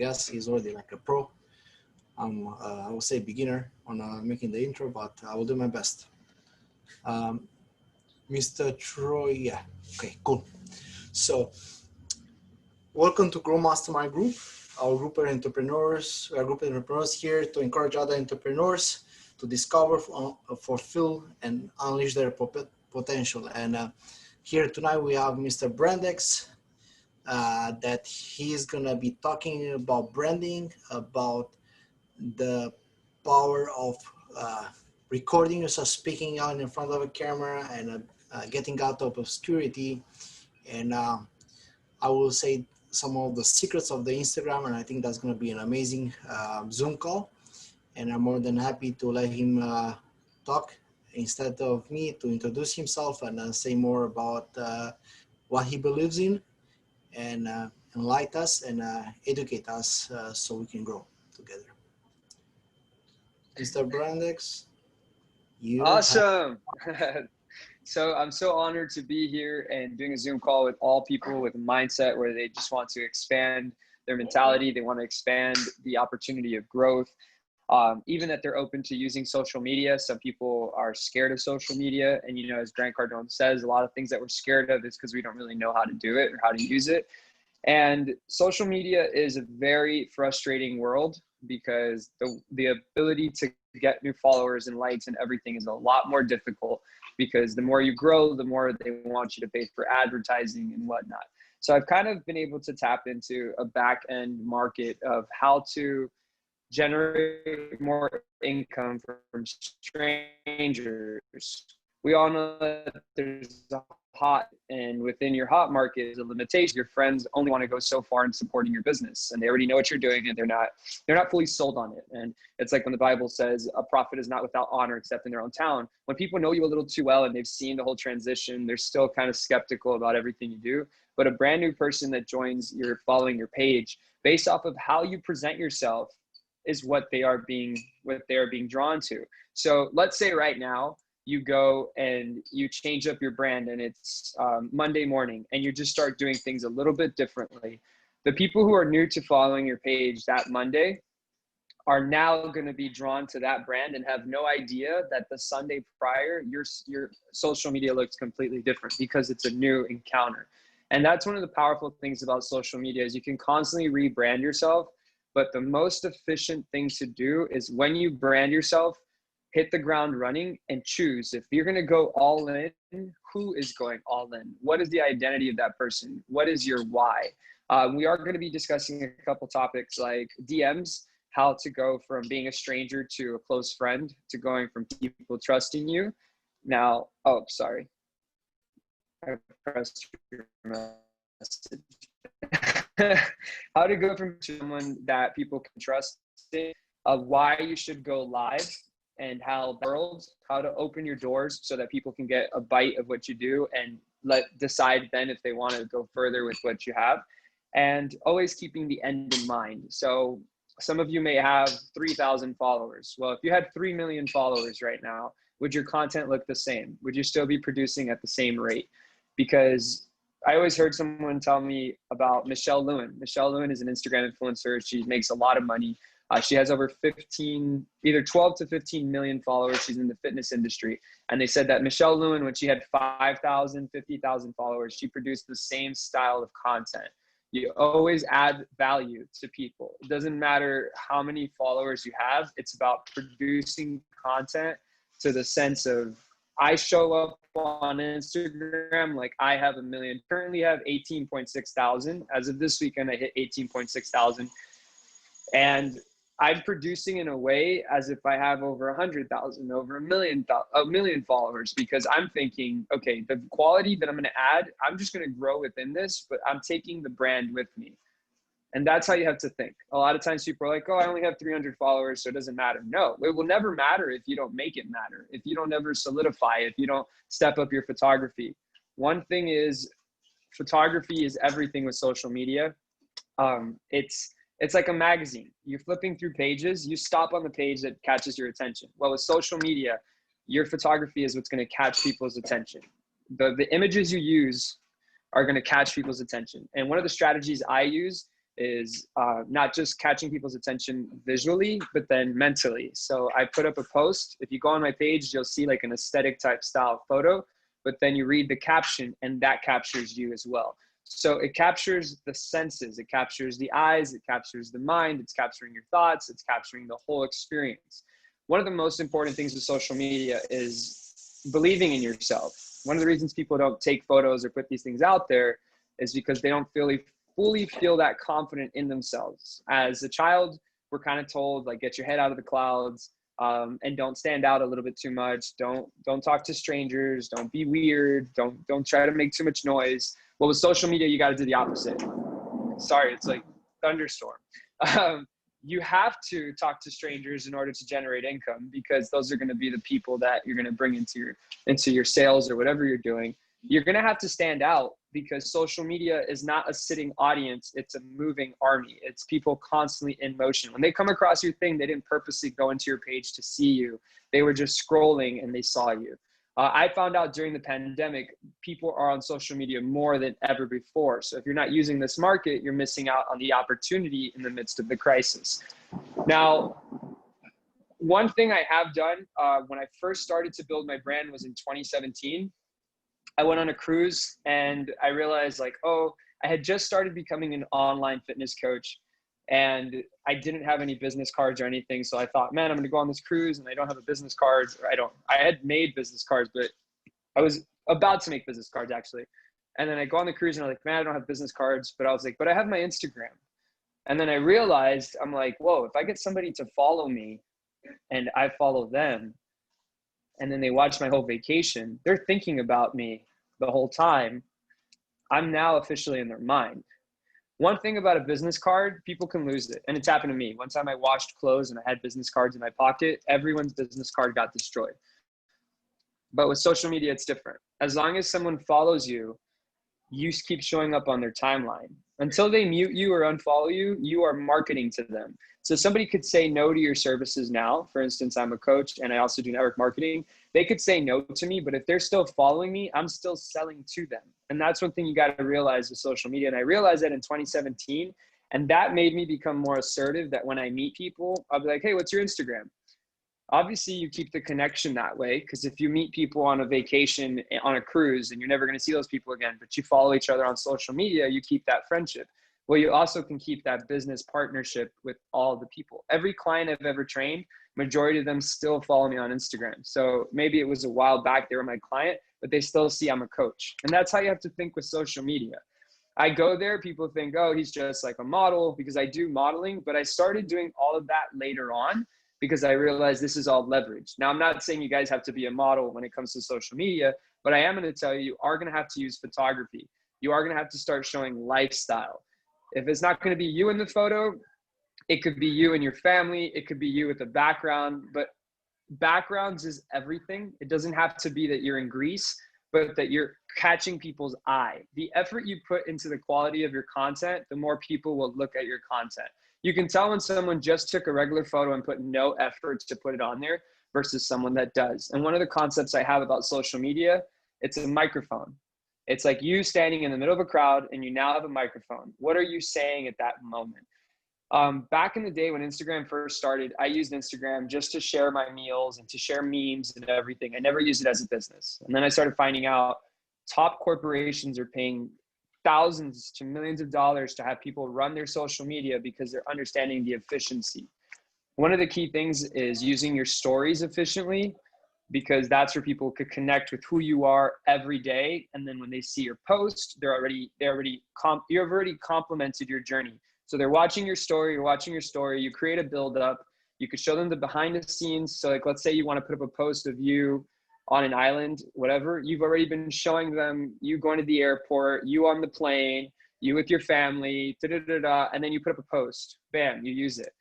guess he's already like a pro. I'm, I would say beginner on making the intro, but I will do my best. Mr. Troy, yeah, okay, cool. So, welcome to Grow Mastermind Group. Our group of entrepreneurs, we are a group of entrepreneurs here to encourage other entrepreneurs to discover, fulfill, and unleash their potential. And here tonight we have Mr. Brandex, that he's gonna be talking about branding, about the power of recording yourself speaking out in front of a camera and getting out of obscurity. And I will say some of the secrets of the Instagram, and I think that's going to be an amazing Zoom call. And I'm more than happy to let him talk instead of me, to introduce himself and say more about what he believes in, and enlighten us and educate us so we can grow together. Mr. Brandex, you awesome. So I'm so honored to be here and doing a Zoom call with all people with a mindset where they just want to expand their mentality. They want to expand the opportunity of growth. Even that they're open to using social media. Some people are scared of social media. And, you know, as Grant Cardone says, a lot of things that we're scared of is because we don't really know how to do it or how to use it. And social media is a very frustrating world because the ability to get new followers and likes and everything is a lot more difficult, because the more you grow, the more they want you to pay for advertising and whatnot. So I've kind of been able to tap into a back end market of how to generate more income from strangers. We all know that there's a hot, and within your hot market is a limitation. Your friends only want to go so far in supporting your business, and they already know what you're doing, and they're not fully sold on it. And it's like when the Bible says a prophet is not without honor except in their own town. When people know you a little too well and they've seen the whole transition, they're still kind of skeptical about everything you do. But a brand new person that joins your following your page based off of how you present yourself is what they are being drawn to. So let's say right now you go and you change up your brand, and it's Monday morning, and you just start doing things a little bit differently. The people who are new to following your page that Monday are now going to be drawn to that brand and have no idea that the Sunday prior, your social media looks completely different because it's a new encounter. And that's one of the powerful things about social media is you can constantly rebrand yourself. But the most efficient thing to do is when you brand yourself, hit the ground running and choose. If you're going to go all in, who is going all in? What is the identity of that person? What is your why? We are going to be discussing a couple topics like DMs, how to go from being a stranger to a close friend to going from people trusting you. Now, oh, sorry. I pressed your message. How to go from someone that people can trust, why you should go live, and how to open your doors so that people can get a bite of what you do and decide then if they want to go further with what you have, and always keeping the end in mind. So some of you may have 3,000 followers. Well, if you had 3 million followers right now, would your content look the same? Would you still be producing at the same rate? Because I always heard someone tell me about Michelle Lewin. Michelle Lewin is an Instagram influencer. She makes a lot of money. She has over 12 to 15 million followers. She's in the fitness industry. And they said that Michelle Lewin, when she had 5,000, 50,000 followers, she produced the same style of content. You always add value to people. It doesn't matter how many followers you have. It's about producing content to the sense of, I show up on Instagram like I have a million. Currently have 18.6 thousand. As of this weekend, I hit 18.6 thousand. And I'm producing in a way as if I have over 100,000, over a million followers, because I'm thinking, okay, the quality that I'm going to add, I'm just going to grow within this, but I'm taking the brand with me. And that's how you have to think. A lot of times people are like, oh, I only have 300 followers, so it doesn't matter. No, it will never matter if you don't make it matter, if you don't ever solidify, if you don't step up your photography. One thing is, photography is everything with social media. It's like a magazine. You're flipping through pages, you stop on the page that catches your attention. Well, with social media, your photography is what's going to catch people's attention. The images you use are going to catch people's attention. And one of the strategies I use is not just catching people's attention visually, but then mentally. So I put up a post. If you go on my page, you'll see like an aesthetic type style photo, but then you read the caption and that captures you as well. So it captures the senses, it captures the eyes, it captures the mind, it's capturing your thoughts, it's capturing the whole experience. One of the most important things with social media is believing in yourself. One of the reasons people don't take photos or put these things out there is because they don't fully feel that confident in themselves. As a child, we're kind of told, like, get your head out of the clouds, and don't stand out a little bit too much. Don't talk to strangers. Don't be weird. Don't try to make too much noise. Well, with social media, you got to do the opposite. Sorry, it's like thunderstorm. You have to talk to strangers in order to generate income, because those are going to be the people that you're going to bring into your sales or whatever you're doing. You're going to have to stand out, because social media is not a sitting audience. It's a moving army. It's people constantly in motion. When they come across your thing, they didn't purposely go into your page to see you. They were just scrolling and they saw you. I found out during the pandemic, people are on social media more than ever before. So if you're not using this market, you're missing out on the opportunity in the midst of the crisis. Now, one thing I have done when I first started to build my brand was in 2017. I went on a cruise and I realized, like, oh, I had just started becoming an online fitness coach and I didn't have any business cards or anything. So I thought, man, I'm going to go on this cruise and I don't have a business card. I had made business cards, but I was about to make business cards actually. And then I go on the cruise and I'm like, man, I don't have business cards, but I was like, but I have my Instagram. And then I realized, I'm like, whoa, if I get somebody to follow me and I follow them, and then they watch my whole vacation, they're thinking about me the whole time. I'm now officially in their mind. One thing about a business card, people can lose it. And it's happened to me. One time I washed clothes and I had business cards in my pocket. Everyone's business card got destroyed. But with social media, it's different. As long as someone follows you, you keep showing up on their timeline. Until they mute you or unfollow you, you are marketing to them. So somebody could say no to your services now. For instance, I'm a coach and I also do network marketing. They could say no to me, but if they're still following me, I'm still selling to them. And that's one thing you got to realize with social media. And I realized that in 2017, and that made me become more assertive, that when I meet people, I'll be like, hey, what's your Instagram? Obviously, you keep the connection that way, because if you meet people on a vacation, on a cruise, and you're never going to see those people again, but you follow each other on social media, you keep that friendship. Well, you also can keep that business partnership with all the people. Every client I've ever trained, majority of them still follow me on Instagram. So maybe it was a while back they were my client, but they still see I'm a coach. And that's how you have to think with social media. I go there, people think, oh, he's just like a model, because I do modeling, but I started doing all of that later on, because I realized this is all leverage. Now, I'm not saying you guys have to be a model when it comes to social media, but I am going to tell you, you are going to have to use photography. You are going to have to start showing lifestyle. If it's not going to be you in the photo, it could be you and your family. It could be you with the background, but backgrounds is everything. It doesn't have to be that you're in Greece, but that you're catching people's eye. The effort you put into the quality of your content, the more people will look at your content. You can tell when someone just took a regular photo and put no effort to put it on there versus someone that does. And one of the concepts I have about social media, it's a microphone. It's like you standing in the middle of a crowd and you now have a microphone. What are you saying at that moment? Back in the day when Instagram first started, I used Instagram just to share my meals and to share memes and everything. I never used it as a business. And then I started finding out top corporations are paying thousands to millions of dollars to have people run their social media because they're understanding the efficiency. One of the key things is using your stories efficiently, because that's where people could connect with who you are every day. And then when they see your post, you've already complimented your journey. So they're watching your story, you create a build up, you could show them the behind the scenes. So like, let's say you want to put up a post of you on an island, whatever, you've already been showing them you going to the airport, you on the plane, you with your family, and then you put up a post, bam, you use it.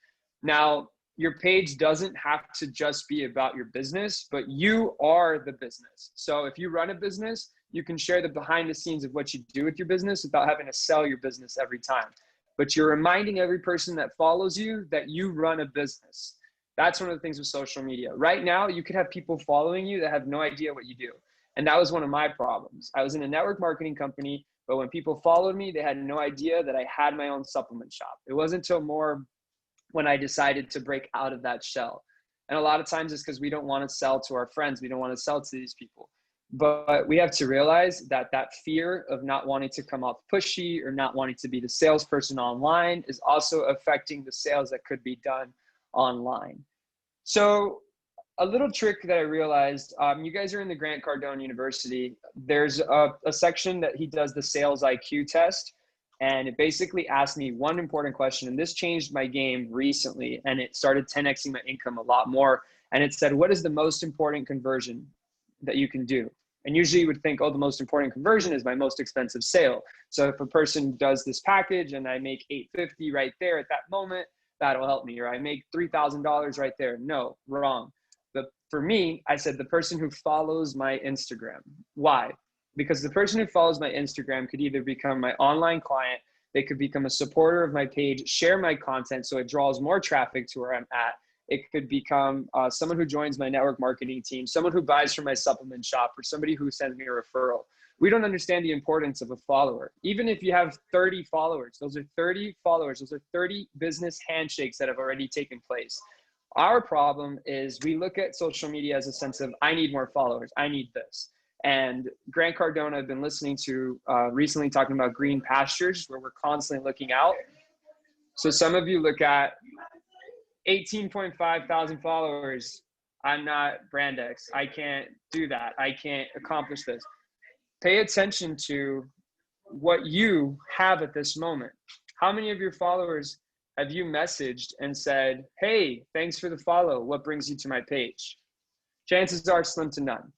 Now, your page doesn't have to just be about your business, but you are the business. So if you run a business, you can share the behind the scenes of what you do with your business without having to sell your business every time. But you're reminding every person that follows you that you run a business. That's one of the things with social media. Right now, you could have people following you that have no idea what you do. And that was one of my problems. I was in a network marketing company, But when people followed me, they had no idea that I had my own supplement shop. It wasn't until more when I decided to break out of that shell. And a lot of times it's because we don't want to sell to our friends. We don't want to sell to these people. But we have to realize that that fear of not wanting to come off pushy or not wanting to be the salesperson online is also affecting the sales that could be done online. So a little trick that I realized, you guys are in the Grant Cardone University. There's a section that he does the sales IQ test. And it basically asked me one important question. And this changed my game recently. And it started 10xing my income a lot more. And it said, what is the most important conversion that you can do? And usually you would think, oh, the most important conversion is my most expensive sale. So if a person does this package and I make $850 right there at that moment, that'll help me. Or I make $3,000 right there. No, wrong. But for me, I said the person who follows my Instagram. Why? Because the person who follows my Instagram could either become my online client, they could become a supporter of my page, share my content so it draws more traffic to where I'm at. It could become someone who joins my network marketing team, someone who buys from my supplement shop, or somebody who sends me a referral. We don't understand the importance of a follower. Even if you have 30 followers, those are 30 followers. Those are 30 business handshakes that have already taken place. Our problem is we look at social media as a sense of, I need more followers. I need this. And Grant Cardone, I've been listening to recently talking about green pastures, where we're constantly looking out. So some of you look at 18.5 thousand followers. I'm not Brandex. I can't do that. I can't accomplish this. Pay attention to what you have at this moment. How many of your followers have you messaged and said, hey, thanks for the follow. What brings you to my page? Chances are slim to none.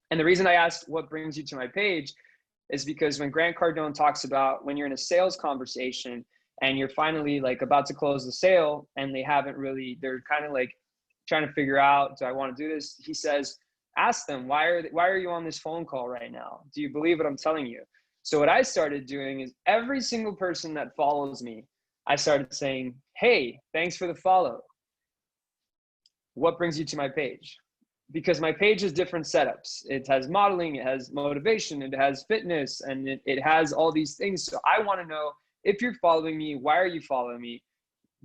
And the reason I asked what brings you to my page is because when Grant Cardone talks about when you're in a sales conversation and you're finally like about to close the sale and they haven't really, they're kind of like trying to figure out, do I want to do this? He says, ask them, why are you on this phone call right now? Do you believe what I'm telling you? So what I started doing is every single person that follows me, I started saying, hey, thanks for the follow. What brings you to my page? Because my page has different setups. It has modeling, it has motivation, it has fitness, and it has all these things. So I want to know, if you're following me, why are you following me?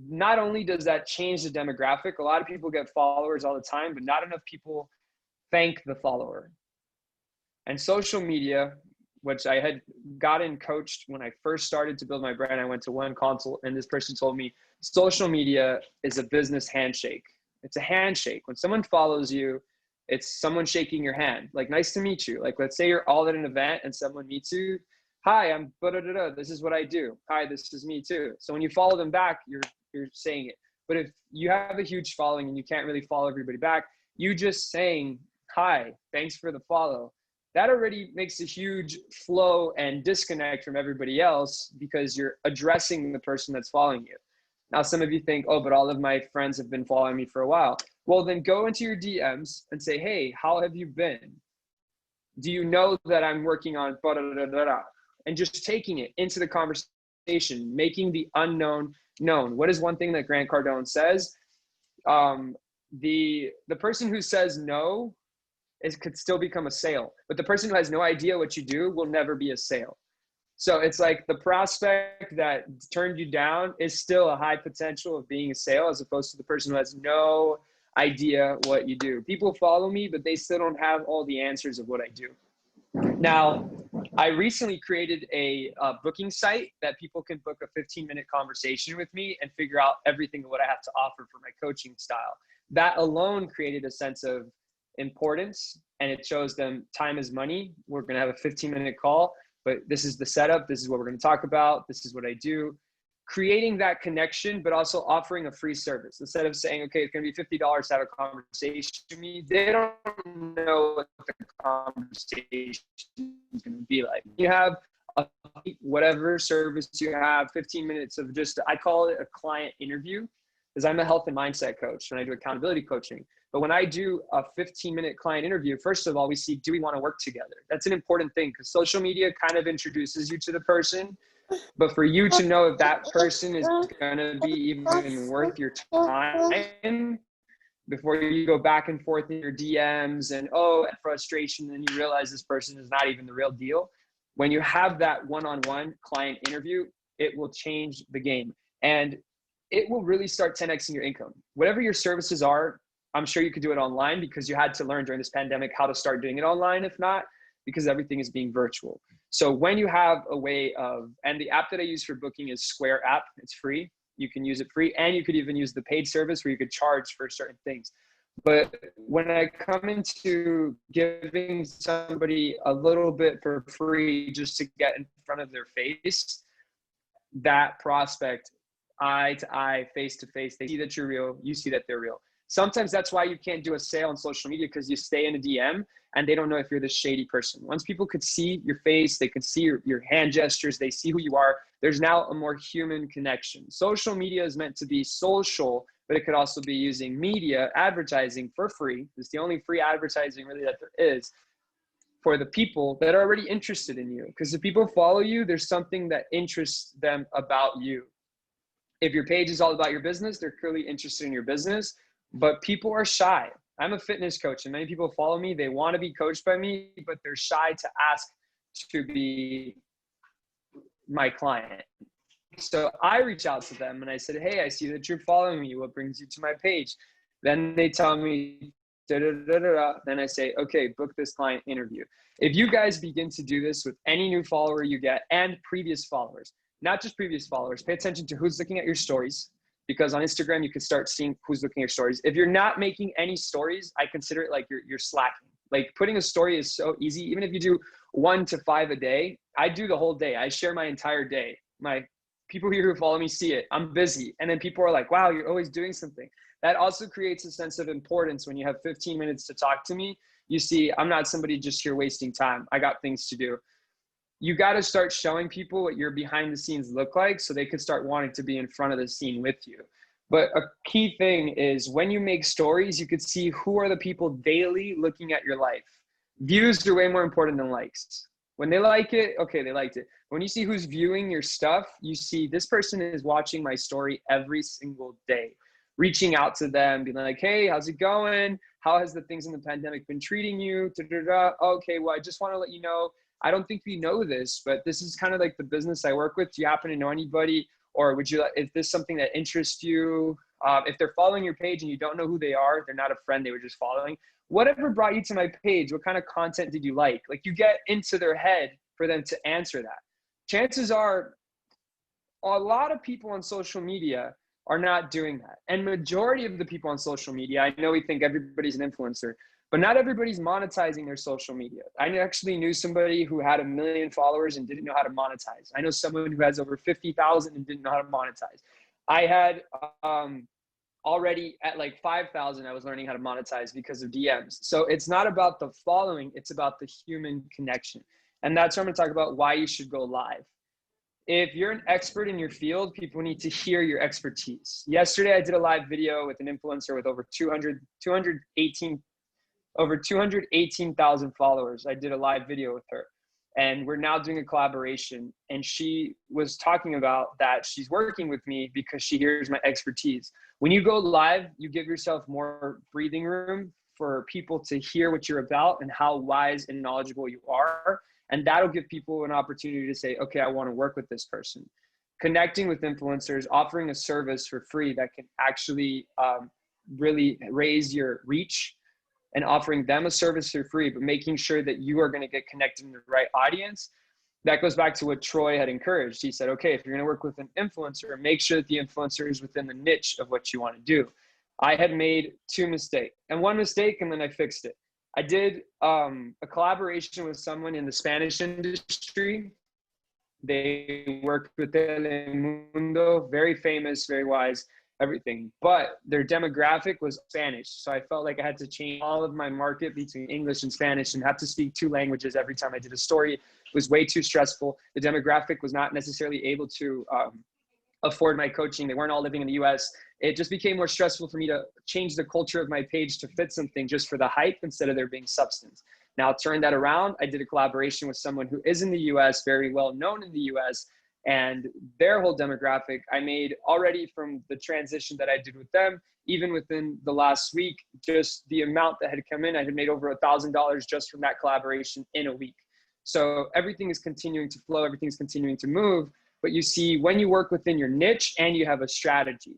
Not only does that change the demographic, a lot of people get followers all the time, but not enough people thank the follower. And social media, which I had gotten coached when I first started to build my brand, I went to one consult and this person told me, social media is a business handshake. It's a handshake. When someone follows you, it's someone shaking your hand. Like, nice to meet you. Like, let's say you're all at an event and someone meets you. Hi, I'm da-da-da-da. This is what I do. Hi, this is me too. So when you follow them back, you're saying it. But if you have a huge following and you can't really follow everybody back, you just saying, hi, thanks for the follow. That already makes a huge flow and disconnect from everybody else because you're addressing the person that's following you. Now, some of you think, oh, but all of my friends have been following me for a while. Well, then go into your DMs and say, hey, how have you been? Do you know that I'm working on da-da-da-da-da? And just taking it into the conversation, making the unknown known. What is one thing that Grant Cardone says? The person who says no could still become a sale, but the person who has no idea what you do will never be a sale. So it's like the prospect that turned you down is still a high potential of being a sale, as opposed to the person who has no idea what you do. People follow me, but they still don't have all the answers of what I do. Now, I recently created a booking site that people can book a 15-minute conversation with me and figure out everything of what I have to offer for my coaching style. That alone created a sense of importance, and it shows them time is money. We're going to have a 15-minute call, but this is the setup. This is what we're going to talk about. This is what I do. Creating that connection, but also offering a free service. Instead of saying, okay, it's going to be $50 to have a conversation with me, they don't know what the conversation is going to be like. You have whatever service you have, 15 minutes of just, I call it a client interview, because I'm a health and mindset coach when I do accountability coaching. But when I do a 15-minute client interview, first of all, we see, do we want to work together? That's an important thing, because social media kind of introduces you to the person. But for you to know if that person is going to be even worth your time before you go back and forth in your DMs and, frustration, and you realize this person is not even the real deal. when you have that one-on-one client interview, it will change the game. And it will really start 10xing your income. Whatever your services are, I'm sure you could do it online because you had to learn during this pandemic how to start doing it online, if not, because everything is being virtual. So when you have a way of, and the app that I use for booking is Square app, it's free. You can use it free, and you could even use the paid service where you could charge for certain things. But when I come into giving somebody a little bit for free just to get in front of their face, that prospect, eye to eye, face to face, they see that you're real, you see that they're real. Sometimes that's why you can't do a sale on social media, because you stay in a DM and they don't know if you're this shady person. Once people could see your face, they could see your hand gestures, they see who you are, there's now a more human connection. Social media is meant to be social, but it could also be using media, advertising for free. It's the only free advertising really that there is for the people that are already interested in you. Because if people follow you, there's something that interests them about you. If your page is all about your business, they're clearly interested in your business, but people are shy. I'm a fitness coach and many people follow me. They want to be coached by me, but they're shy to ask to be my client. So I reach out to them and I said, hey, I see that you're following me. What brings you to my page? Then they tell me, da, da, da, da, da. Then I say, okay, book this client interview. If you guys begin to do this with any new follower you get and previous followers, not just previous followers, pay attention to who's looking at your stories, because on Instagram, you can start seeing who's looking at your stories. If you're not making any stories, I consider it like you're slacking. Like putting a story is so easy. Even if you do 1 to 5 a day, I do the whole day. I share my entire day. My people here who follow me see it. I'm busy. And then people are like, wow, you're always doing something. That also creates a sense of importance. When you have 15 minutes to talk to me, you see, I'm not somebody just here wasting time. I got things to do. You got to start showing people what your behind the scenes look like so they could start wanting to be in front of the scene with you. But a key thing is when you make stories, you could see who are the people daily looking at your life. Views are way more important than likes. When they like it, okay, they liked it. When you see who's viewing your stuff, you see this person is watching my story every single day. Reaching out to them, being like, hey, how's it going? How has the things in the pandemic been treating you? Da-da-da. Okay, well, I just want to let you know, I don't think you know this, but this is kind of like the business I work with. Do you happen to know anybody? Or would you, is this something that interests you? If they're following your page and you don't know who they are, they're not a friend, they were just following. Whatever brought you to my page? What kind of content did you like? Like you get into their head for them to answer that. Chances are a lot of people on social media are not doing that. And majority of the people on social media, I know we think everybody's an influencer, but not everybody's monetizing their social media. I actually knew somebody who had 1 million followers and didn't know how to monetize. I know someone who has over 50,000 and didn't know how to monetize. I had already at like 5,000, I was learning how to monetize because of DMs. So it's not about the following, it's about the human connection. And that's what I'm gonna talk about, why you should go live. If you're an expert in your field, people need to hear your expertise. Yesterday, I did a live video with an influencer with over 218,000 followers. I did a live video with her and we're now doing a collaboration. And she was talking about that she's working with me because she hears my expertise. When you go live, you give yourself more breathing room for people to hear what you're about and how wise and knowledgeable you are. And that'll give people an opportunity to say, okay, I want to work with this person. Connecting with influencers, offering a service for free that can actually really raise your reach, and offering them a service for free, but making sure that you are going to get connected to the right audience. That goes back to what Troy had encouraged. He said, okay, if you're going to work with an influencer, make sure that the influencer is within the niche of what you want to do. I had made 2 mistakes and 1 mistake, and then I fixed it. I did a collaboration with someone in the Spanish industry. They worked with Telemundo, very famous, very wise, everything. But their demographic was Spanish. So I felt like I had to change all of my market between English and Spanish and have to speak 2 languages every time I did a story. It was way too stressful. The demographic was not necessarily able to afford my coaching. They weren't all living in the US. It just became more stressful for me to change the culture of my page to fit something just for the hype instead of there being substance. Now, turn that around. I did a collaboration with someone who is in the US, very well known in the US, and their whole demographic I made already from the transition that I did with them. Even within the last week, just the amount that had come in, I had made over $1,000 just from that collaboration in a week. So everything is continuing to flow, everything's continuing to move. But you see, when you work within your niche and you have a strategy,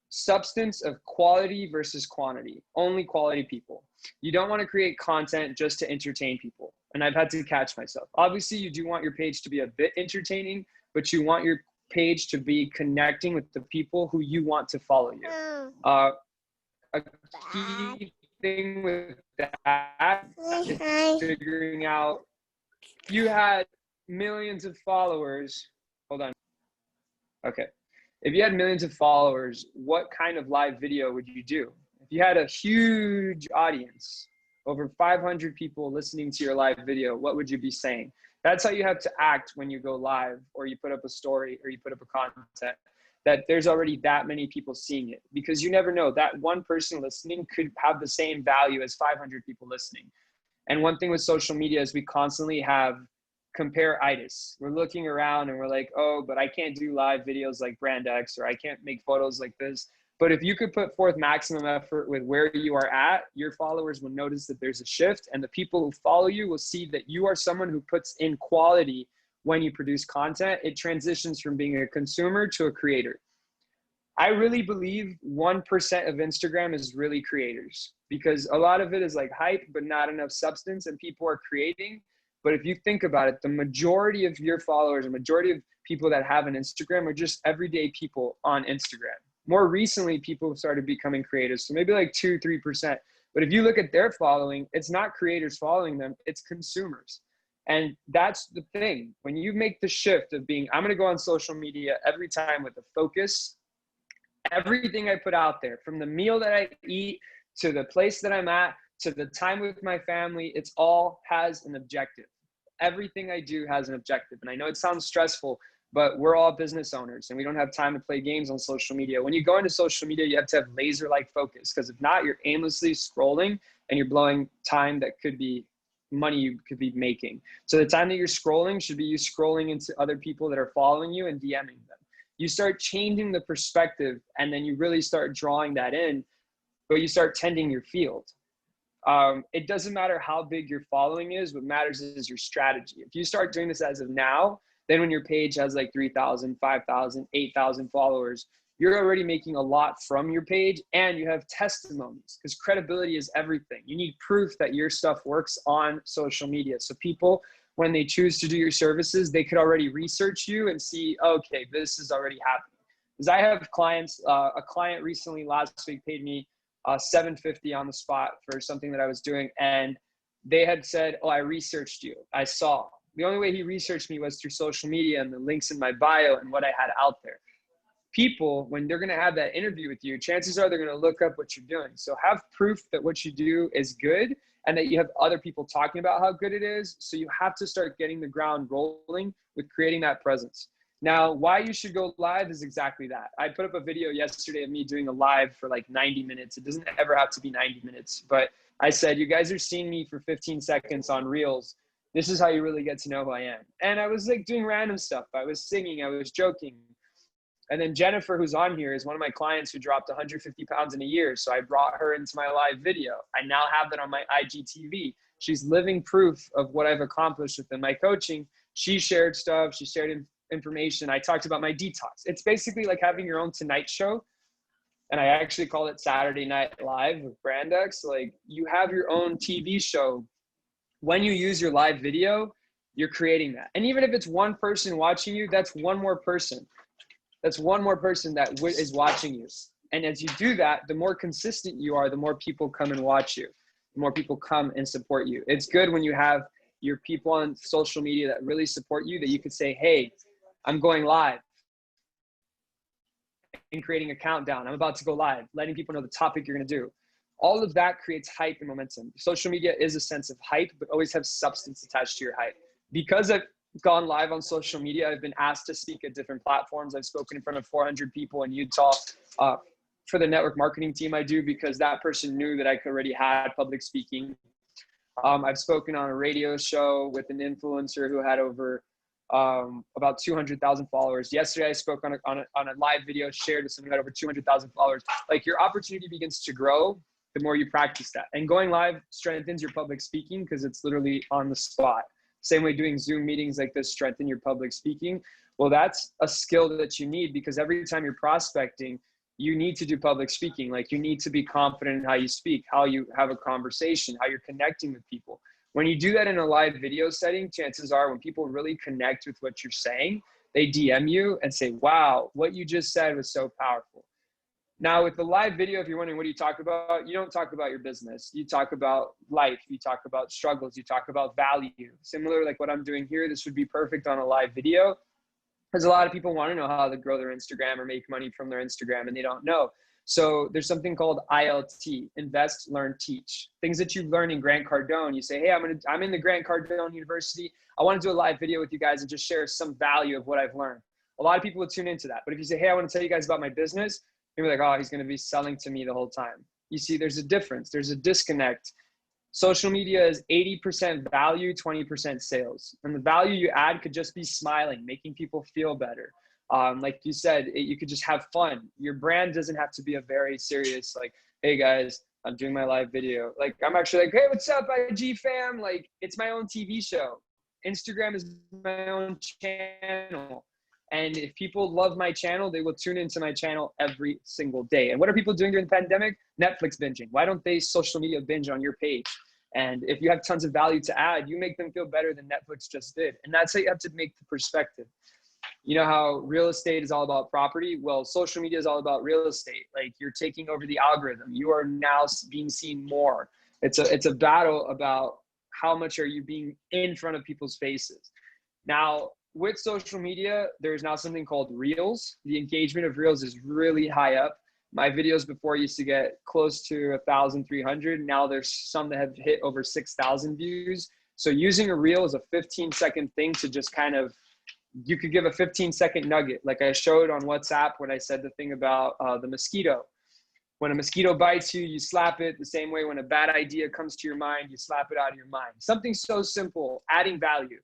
substance of quality versus quantity, only quality people. You don't want to create content just to entertain people. And I've had to catch myself. Obviously, you do want your page to be a bit entertaining, but you want your page to be connecting with the people who you want to follow you. A key thing with that is figuring out, if you had millions of followers, hold on. Okay. If you had millions of followers, what kind of live video would you do? If you had a huge audience, over 500 people listening to your live video, what would you be saying? That's how you have to act when you go live, or you put up a story, or you put up a content, that there's already that many people seeing it, because you never know, that one person listening could have the same value as 500 people listening. And one thing with social media is we constantly have compare-itis. We're looking around and we're like, oh, but I can't do live videos like Brandex, or I can't make photos like this. But if you could put forth maximum effort with where you are at, your followers will notice that there's a shift, and the people who follow you will see that you are someone who puts in quality when you produce content. It transitions from being a consumer to a creator. I really believe 1% of Instagram is really creators, because a lot of it is like hype, but not enough substance, and people are creating. But if you think about it, the majority of your followers, the majority of people that have an Instagram are just everyday people on Instagram. More recently, people have started becoming creators, so maybe like 2-3%. But if you look at their following, it's not creators following them, it's consumers. And that's the thing. When you make the shift of being, I'm gonna go on social media every time with a focus, everything I put out there, from the meal that I eat to the place that I'm at, to the time with my family, it's all has an objective. Everything I do has an objective. And I know it sounds stressful, but we're all business owners and we don't have time to play games on social media. When you go into social media, you have to have laser-like focus, because if not, you're aimlessly scrolling and you're blowing time that could be money you could be making. So the time that you're scrolling should be you scrolling into other people that are following you and DMing them. You start changing the perspective, and then you really start drawing that in, but you start tending your field. It doesn't matter how big your following is. What matters is your strategy. If you start doing this as of now, then when your page has like 3,000, 5,000, 8,000 followers, you're already making a lot from your page, and you have testimonies, because credibility is everything. You need proof that your stuff works on social media. So people, when they choose to do your services, they could already research you and see, okay, this is already happening. Because I have clients, a client recently last week paid me $750 on the spot for something that I was doing. And they had said, oh, I researched you. I saw. The only way he researched me was through social media and the links in my bio and what I had out there. People, when they're going to have that interview with you, chances are they're going to look up what you're doing. So have proof that what you do is good, and that you have other people talking about how good it is. So you have to start getting the ground rolling with creating that presence. Now, why you should go live is exactly that. I put up a video yesterday of me doing a live for like 90 minutes. It doesn't ever have to be 90 minutes, but I said, you guys are seeing me for 15 seconds on Reels. This is how you really get to know who I am. And I was like doing random stuff. I was singing, I was joking. And then Jennifer, who's on here, is one of my clients who dropped 150 pounds in a year. So I brought her into my live video. I now have that on my IGTV. She's living proof of what I've accomplished within my coaching. She shared stuff. She shared information. I talked about my detox. It's basically like having your own Tonight Show. And I actually call it Saturday Night Live with Brandex. Like, you have your own TV show. When you use your live video, you're creating that. And even if it's one person watching you, that's one more person. That's one more person that is watching you. And as you do that, the more consistent you are, the more people come and watch you. The more people come and support you. It's good when you have your people on social media that really support you, that you could say, hey, I'm going live, and creating a countdown. I'm about to go live, letting people know the topic you're going to do. All of that creates hype and momentum. Social media is a sense of hype, but always have substance attached to your hype. Because I've gone live on social media, I've been asked to speak at different platforms. I've spoken in front of 400 people in Utah for the network marketing team I do, because that person knew that I already had public speaking. I've spoken on a radio show with an influencer who had over about 200,000 followers. Yesterday, I spoke on a live video shared with someone who had over 200,000 followers. Like, your opportunity begins to grow the more you practice that. And going live strengthens your public speaking because it's literally on the spot. Same way doing Zoom meetings like this strengthen your public speaking. Well, that's a skill that you need because every time you're prospecting, you need to do public speaking. Like you need to be confident in how you speak, how you have a conversation, how you're connecting with people. When you do that in a live video setting, chances are when people really connect with what you're saying, they DM you and say, wow, what you just said was so powerful. Now with the live video, if you're wondering what do you talk about, you don't talk about your business. You talk about life, you talk about struggles, you talk about value. Similar like what I'm doing here, this would be perfect on a live video because a lot of people want to know how to grow their Instagram or make money from their Instagram and they don't know. So there's something called ILT, invest, learn, teach. Things that you learn in Grant Cardone. You say, hey, I'm in the Grant Cardone University. I want to do a live video with you guys and just share some value of what I've learned. A lot of people would tune into that. But if you say, hey, I want to tell you guys about my business, you're like, oh, he's going to be selling to me the whole time. You see, there's a difference. There's a disconnect. Social media is 80% value, 20% sales. And the value you add could just be smiling, making people feel better. Like you said, you could just have fun. Your brand doesn't have to be a very serious, like, hey guys, I'm doing my live video. Like, I'm actually like, hey, what's up, IG fam? Like, it's my own TV show. Instagram is my own channel. And if people love my channel, they will tune into my channel every single day. And what are people doing during the pandemic? Netflix binging. Why don't they social media binge on your page? And if you have tons of value to add, you make them feel better than Netflix just did. And that's how you have to make the perspective. You know how real estate is all about property? Well, social media is all about real estate. Like you're taking over the algorithm. You are now being seen more. It's a battle about how much are you being in front of people's faces. Now, with social media, there's now something called Reels. The engagement of Reels is really high up. My videos before used to get close to 1,300. Now there's some that have hit over 6,000 views. So using a Reel is a 15-second thing to just kind of, you could give a 15-second nugget. Like I showed on WhatsApp when I said the thing about the mosquito. When a mosquito bites you, you slap it the same way when a bad idea comes to your mind, you slap it out of your mind. Something so simple, adding value.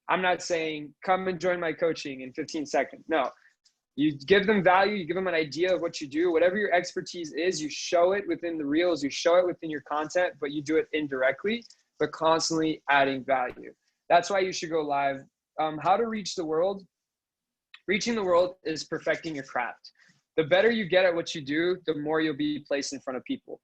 I'm not saying come and join my coaching in 15 seconds. No, you give them value. You give them an idea of what you do, whatever your expertise is, you show it within the Reels, you show it within your content, but you do it indirectly, but constantly adding value. That's why you should go live. How to reach the world? Reaching the world is perfecting your craft. The better you get at what you do, the more you'll be placed in front of people.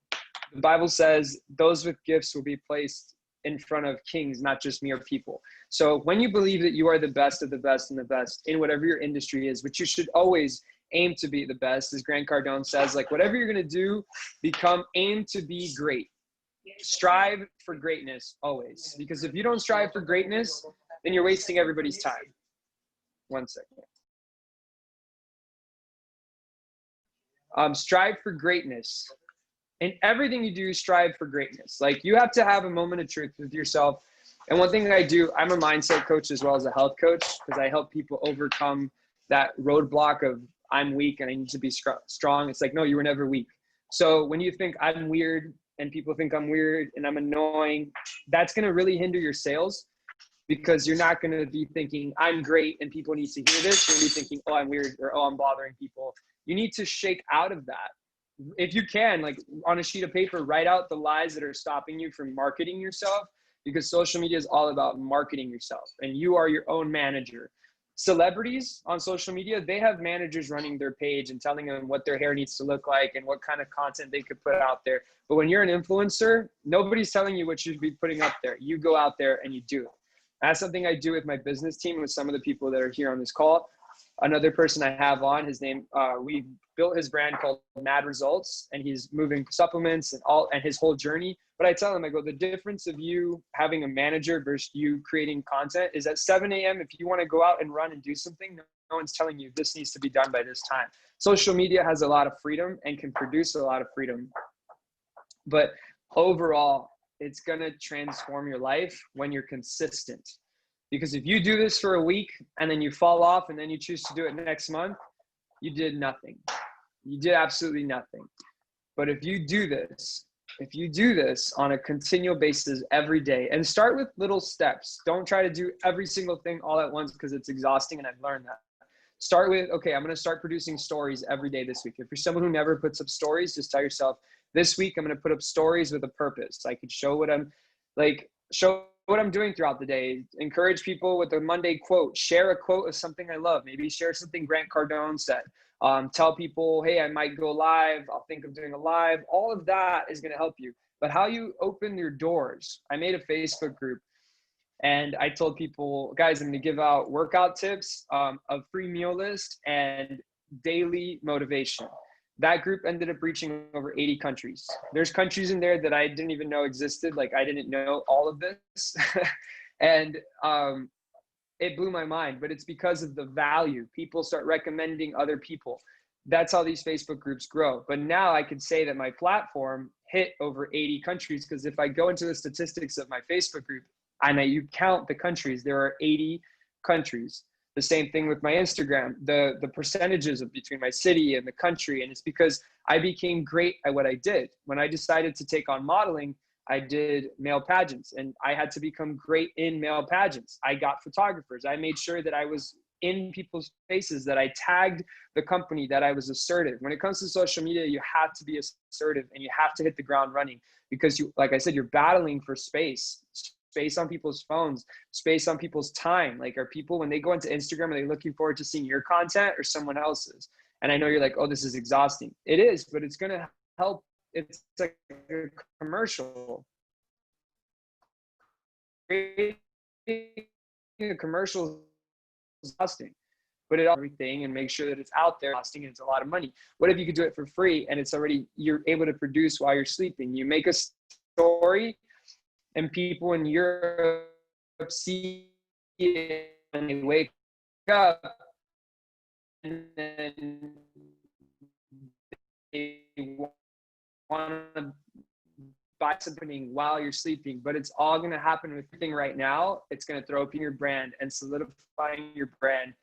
The Bible says those with gifts will be placed in front of kings, not just mere people. So when you believe that you are the best of the best and the best in whatever your industry is, which you should always aim to be the best, as Grant Cardone says, like whatever you're going to do, aim to be great. Strive for greatness always. Because if you don't strive for greatness, then you're wasting everybody's time. 1 second. Strive for greatness. In everything you do, strive for greatness. Like you have to have a moment of truth with yourself. And one thing that I do, I'm a mindset coach as well as a health coach because I help people overcome that roadblock of I'm weak and I need to be strong. It's like, no, you were never weak. So when you think I'm weird and people think I'm weird and I'm annoying, that's going to really hinder your sales because you're not going to be thinking I'm great and people need to hear this. You're going to be thinking, oh, I'm weird or oh, I'm bothering people. You need to shake out of that. If you can, like on a sheet of paper, write out the lies that are stopping you from marketing yourself because social media is all about marketing yourself and you are your own manager. Celebrities on social media, they have managers running their page and telling them what their hair needs to look like and what kind of content they could put out there. But when you're an influencer, nobody's telling you what you should be putting up there. You go out there and you do it. That's something I do with my business team with some of the people that are here on this call. Another person I have on, his name, we built his brand called Mad Results, and he's moving supplements and his whole journey. But I tell him, I go, the difference of you having a manager versus you creating content is at 7 a.m. If you want to go out and run and do something, no one's telling you this needs to be done by this time. Social media has a lot of freedom and can produce a lot of freedom. But overall, it's going to transform your life when you're consistent. Because if you do this for a week and then you fall off and then you choose to do it next month, you did nothing. You did absolutely nothing. But if you do this on a continual basis every day and start with little steps, don't try to do every single thing all at once because it's exhausting and I've learned that. Start with, okay, I'm going to start producing stories every day this week. If you're someone who never puts up stories, just tell yourself, this week I'm going to put up stories with a purpose. I could show what I'm doing throughout the day. Encourage people with a Monday quote. Share a quote of something I love. Maybe share something Grant Cardone said. Tell people, hey, I might go live. I'll think of doing a live. All of that is going to help you. But how you open your doors. I made a Facebook group and I told people, guys, I'm going to give out workout tips, a free meal list, and daily motivation. That group ended up reaching over 80 countries. There's countries in there that I didn't even know existed. Like I didn't know all of this. And it blew my mind, but it's because of the value. People start recommending other people. That's how these Facebook groups grow. But now I can say that my platform hit over 80 countries, because if I go into the statistics of my Facebook group and you count the countries, there are 80 countries. The same thing with my Instagram, the percentages of between my city and the country. And it's because I became great at what I did. When I decided to take on modeling, I did male pageants, and I had to become great in male pageants. I got photographers. I made sure that I was in people's faces, that I tagged the company, that I was assertive. When it comes to social media, you have to be assertive and you have to hit the ground running, because you, like I said, you're battling for space on people's phones, space on people's time. Like, are people, when they go into Instagram, are they looking forward to seeing your content or someone else's? And I know you're like, oh, this is exhausting. It is, but it's going to help. It's like a commercial. Creating a commercial is exhausting, but it everything and make sure that it's out there, costing, and it's a lot of money. What if you could do it for free and it's already, you're able to produce while you're sleeping? You make a story and people in Europe see it and they wake up and then they want to buy something while you're sleeping. But it's all going to happen with everything right now. It's going to throw up in your brand and solidifying your brand,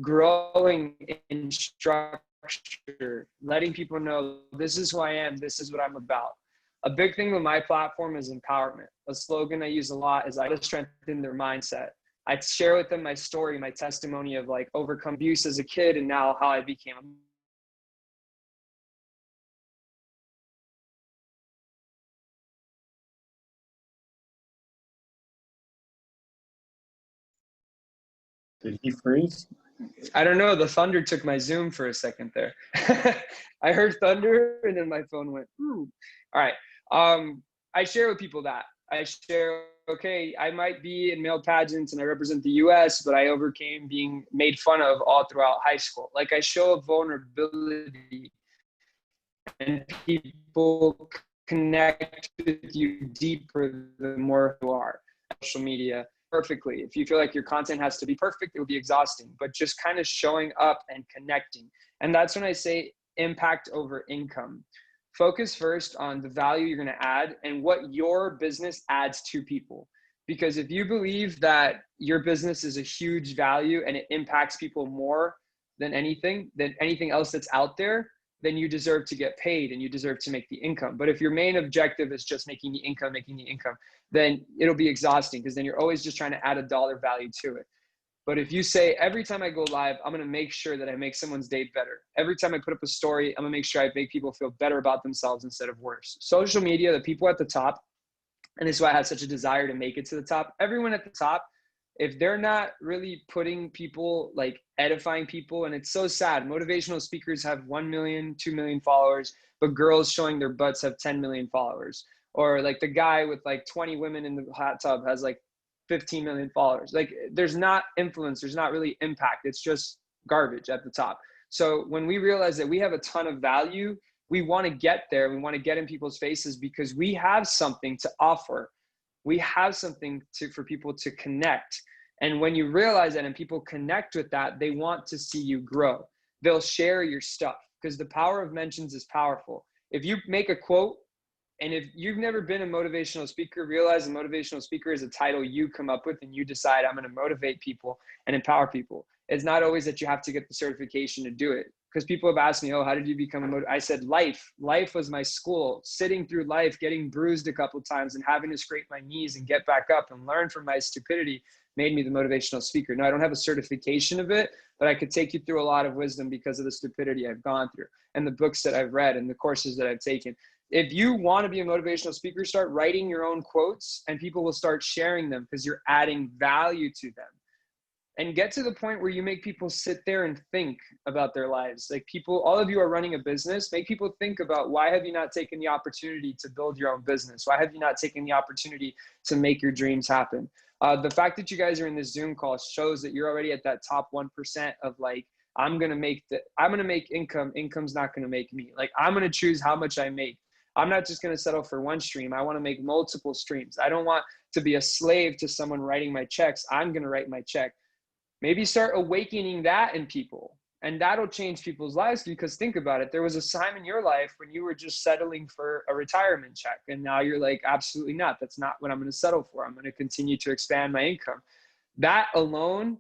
growing in structure, letting people know this is who I am, this is what I'm about. A big thing with my platform is empowerment. A slogan I use a lot is I just strengthen their mindset. I share with them my story, my testimony of like overcome abuse as a kid and now how I became a Did he freeze? I don't know. The thunder took my Zoom for a second there. I heard thunder and then my phone went, ooh. All right. I share with people that. I share, okay, I might be in male pageants and I represent the US, but I overcame being made fun of all throughout high school. Like, I show a vulnerability and people connect with you deeper the more you are. Social media perfectly. If you feel like your content has to be perfect, it will be exhausting, but just kind of showing up and connecting. And that's when I say impact over income. Focus first on the value you're going to add and what your business adds to people. Because if you believe that your business is a huge value and it impacts people more than anything else that's out there, then you deserve to get paid and you deserve to make the income. But if your main objective is just making the income, then it'll be exhausting, because then you're always just trying to add a dollar value to it. But if you say, every time I go live, I'm going to make sure that I make someone's day better. Every time I put up a story, I'm going to make sure I make people feel better about themselves instead of worse. Social media, the people at the top, and this is why I have such a desire to make it to the top. Everyone at the top, if they're not really putting people, like edifying people, and it's so sad. Motivational speakers have 1 million, 2 million followers, but girls showing their butts have 10 million followers. Or like the guy with like 20 women in the hot tub has like 15 million followers. Like, there's not influence, there's not really impact. It's just garbage at the top. So when we realize that we have a ton of value, we want to get there. We want to get in people's faces because we have something to offer. We have something for people to connect. And when you realize that and people connect with that, they want to see you grow. They'll share your stuff, because the power of mentions is powerful. If you make a quote, and if you've never been a motivational speaker, realize a motivational speaker is a title you come up with and you decide, I'm going to motivate people and empower people. It's not always that you have to get the certification to do it. Because people have asked me, oh, how did you become a motivator? I said, life. Life was my school. Sitting through life, getting bruised a couple of times and having to scrape my knees and get back up and learn from my stupidity made me the motivational speaker. Now, I don't have a certification of it, but I could take you through a lot of wisdom because of the stupidity I've gone through and the books that I've read and the courses that I've taken. If you want to be a motivational speaker, start writing your own quotes and people will start sharing them because you're adding value to them. And get to the point where you make people sit there and think about their lives. Like people, all of you are running a business, make people think about why have you not taken the opportunity to build your own business? Why have you not taken the opportunity to make your dreams happen? The fact that you guys are in this Zoom call shows that you're already at that top 1% of like, I'm going to make income. Income's not going to make me. Like I'm going to choose how much I make. I'm not just going to settle for one stream. I want to make multiple streams. I don't want to be a slave to someone writing my checks. I'm going to write my check. Maybe start awakening that in people, and that'll change people's lives. Because think about it. There was a time in your life when you were just settling for a retirement check. And now you're like, absolutely not. That's not what I'm going to settle for. I'm going to continue to expand my income. That alone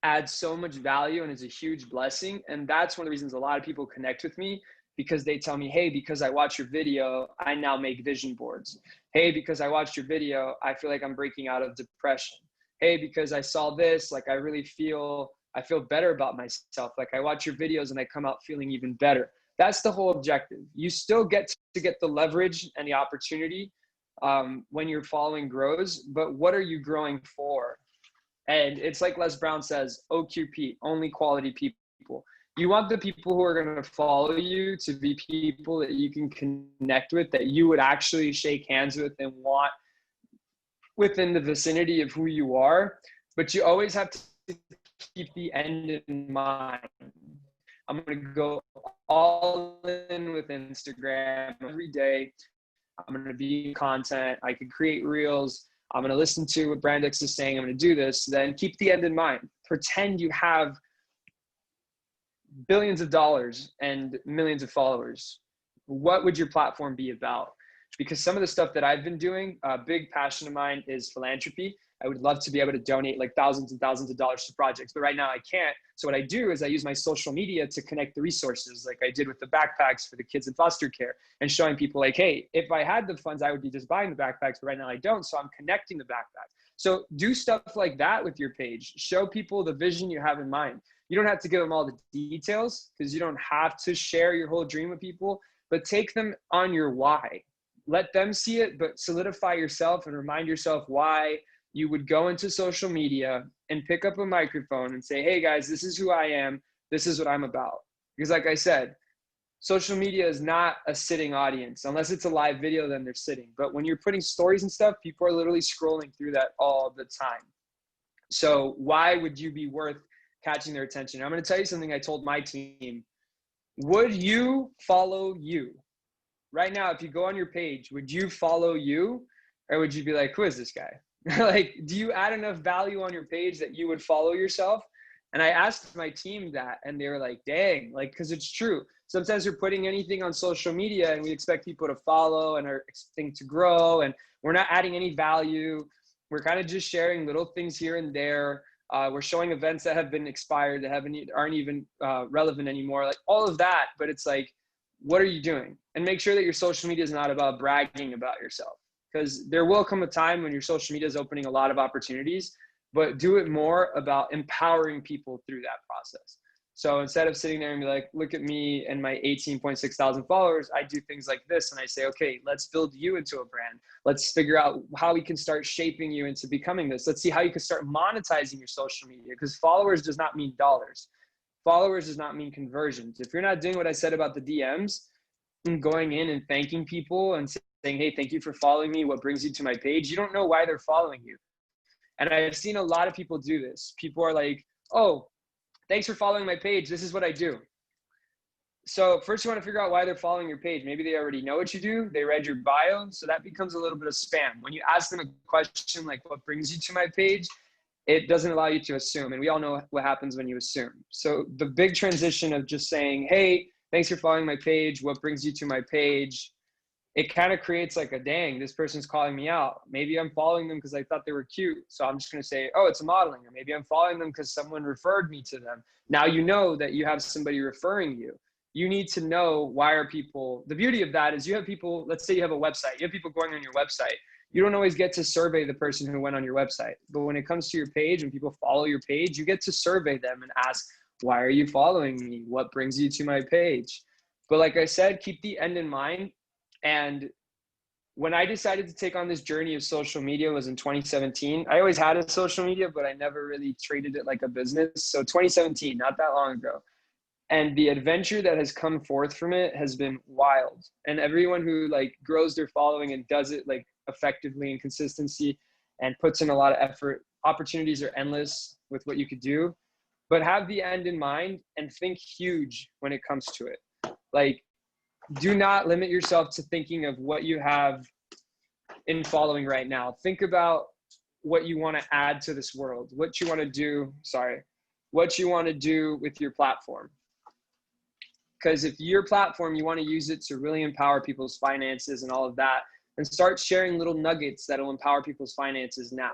adds so much value and is a huge blessing. And that's one of the reasons a lot of people connect with me, because they tell me, hey, because I watched your video, I now make vision boards. Hey, because I watched your video, I feel like I'm breaking out of depression. Hey, because I saw this, like I feel better about myself. Like I watch your videos and I come out feeling even better. That's the whole objective. You still get to get the leverage and the opportunity when your following grows, but what are you growing for? And it's like Les Brown says, OQP, only quality people. You want the people who are going to follow you to be people that you can connect with, that you would actually shake hands with and want within the vicinity of who you are. But you always have to keep the end in mind. I'm going to go all in with Instagram every day. I'm going to be content. I can create reels. I'm going to listen to what Brandex is saying. I'm going to do this. Then keep the end in mind. Pretend you have billions of dollars and millions of followers. What would your platform be about? Because some of the stuff that I've been doing, a big passion of mine is philanthropy. I would love to be able to donate like thousands and thousands of dollars to projects, but right now I can't. So what I do is I use my social media to connect the resources, like I did with the backpacks for the kids in foster care, and showing people like, hey, if I had the funds, I would be just buying the backpacks, but right now I don't. So I'm connecting the backpacks. So do stuff like that with your page. Show people the vision you have in mind. You don't have to give them all the details because you don't have to share your whole dream with people, but take them on your why. Let them see it, but solidify yourself and remind yourself why you would go into social media and pick up a microphone and say, hey guys, this is who I am. This is what I'm about. Because like I said, social media is not a sitting audience. Unless it's a live video, then they're sitting. But when you're putting stories and stuff, people are literally scrolling through that all the time. So why would you be worth catching their attention? I'm going to tell you something I told my team. Would you follow you? Right now, if you go on your page, would you follow you? Or would you be like, who is this guy? Like, do you add enough value on your page that you would follow yourself? And I asked my team that, and they were like, dang, like, because it's true. Sometimes we're putting anything on social media and we expect people to follow and are expecting to grow, and we're not adding any value. We're kind of just sharing little things here and there. We're showing events that have been expired, that aren't even relevant anymore, like all of that. But it's like, what are you doing? And make sure that your social media is not about bragging about yourself, because there will come a time when your social media is opening a lot of opportunities, but do it more about empowering people through that process. So instead of sitting there and be like, look at me and my 18.6 thousand followers, I do things like this. And I say, okay, let's build you into a brand. Let's figure out how we can start shaping you into becoming this. Let's see how you can start monetizing your social media, because followers does not mean dollars. Followers does not mean conversions. If you're not doing what I said about the DMs and going in and thanking people and saying, hey, thank you for following me, what brings you to my page, you don't know why they're following you. And I've seen a lot of people do this. People are like, oh, thanks for following my page. This is what I do. So first you want to figure out why they're following your page. Maybe they already know what you do. They read your bio. So that becomes a little bit of spam. When you ask them a question like, what brings you to my page? It doesn't allow you to assume. And we all know what happens when you assume. So the big transition of just saying, hey, thanks for following my page. What brings you to my page? It kind of creates like a, dang, this person's calling me out. Maybe I'm following them because I thought they were cute. So I'm just going to say, oh, it's a modeling. Or maybe I'm following them because someone referred me to them. Now you know that you have somebody referring you. You need to know, why are people, the beauty of that is you have people, let's say you have a website. You have people going on your website. You don't always get to survey the person who went on your website. But when it comes to your page, when people follow your page, you get to survey them and ask, why are you following me? What brings you to my page? But like I said, keep the end in mind. And when I decided to take on this journey of social media was in 2017. I always had a social media, but I never really treated it like a business. So 2017, not that long ago. And the adventure that has come forth from it has been wild. And everyone who like grows their following and does it like effectively and consistency and puts in a lot of effort, opportunities are endless with what you could do, but have the end in mind and think huge when it comes to it. Like, do not limit yourself to thinking of what you have in following right now. Think about what you want to add to this world, what you want to do, what you want to do with your platform. Because if your platform, you want to use it to really empower people's finances and all of that, and start sharing little nuggets that will empower people's finances now.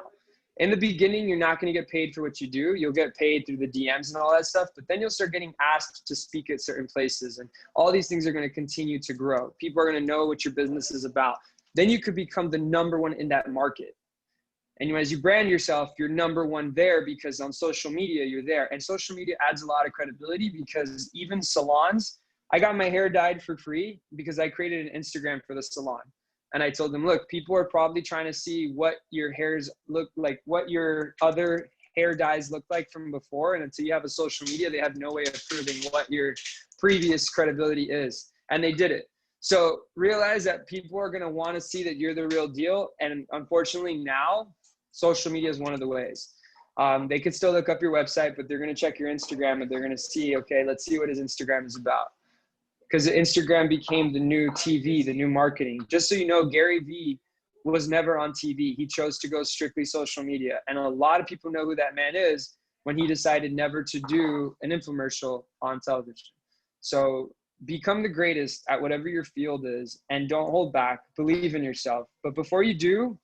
In the beginning, you're not going to get paid for what you do. You'll get paid through the DMs and all that stuff, but then you'll start getting asked to speak at certain places, and all these things are going to continue to grow. People are going to know what your business is about. Then you could become the number one in that market. And as you brand yourself, you're number one there because on social media, you're there. And social media adds a lot of credibility because even salons, I got my hair dyed for free because I created an Instagram for the salon. And I told them, look, people are probably trying to see what your hairs look like, what your other hair dyes look like from before. And until you have a social media, they have no way of proving what your previous credibility is. And they did it. So realize that people are going to want to see that you're the real deal. And unfortunately now, social media is one of the ways. They could still look up your website, but they're going to check your Instagram and they're going to see, okay, let's see what his Instagram is about. Because Instagram became the new TV, the new marketing. Just so you know, Gary Vee was never on TV. He chose to go strictly social media. And a lot of people know who that man is when he decided never to do an infomercial on television. So become the greatest at whatever your field is and don't hold back. Believe in yourself. But before you do,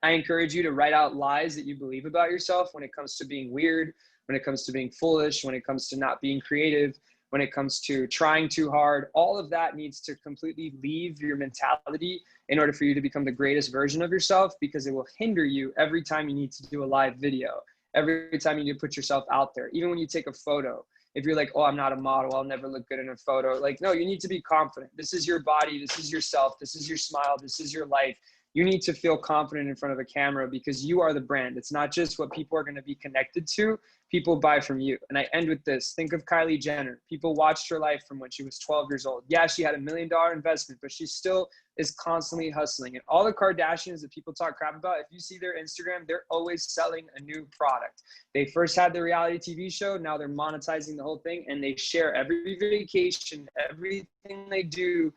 I encourage you to write out lies that you believe about yourself when it comes to being weird, when it comes to being foolish, when it comes to not being creative, when it comes to trying too hard. All of that needs to completely leave your mentality in order for you to become the greatest version of yourself, because it will hinder you every time you need to do a live video, every time you need to put yourself out there. Even when you take a photo, if you're like, oh, I'm not a model, I'll never look good in a photo. Like, no, you need to be confident. This is your body. This is yourself. This is your smile. This is your life. You need to feel confident in front of a camera because you are the brand. It's not just what people are going to be connected to. People buy from you. And I end with this. Think of Kylie Jenner. People watched her life from when she was 12 years old. Yeah, she had $1 million investment, but she still is constantly hustling. And all the Kardashians that people talk crap about, if you see their Instagram, they're always selling a new product. They first had the reality TV show. Now they're monetizing the whole thing, and they share every vacation, everything they do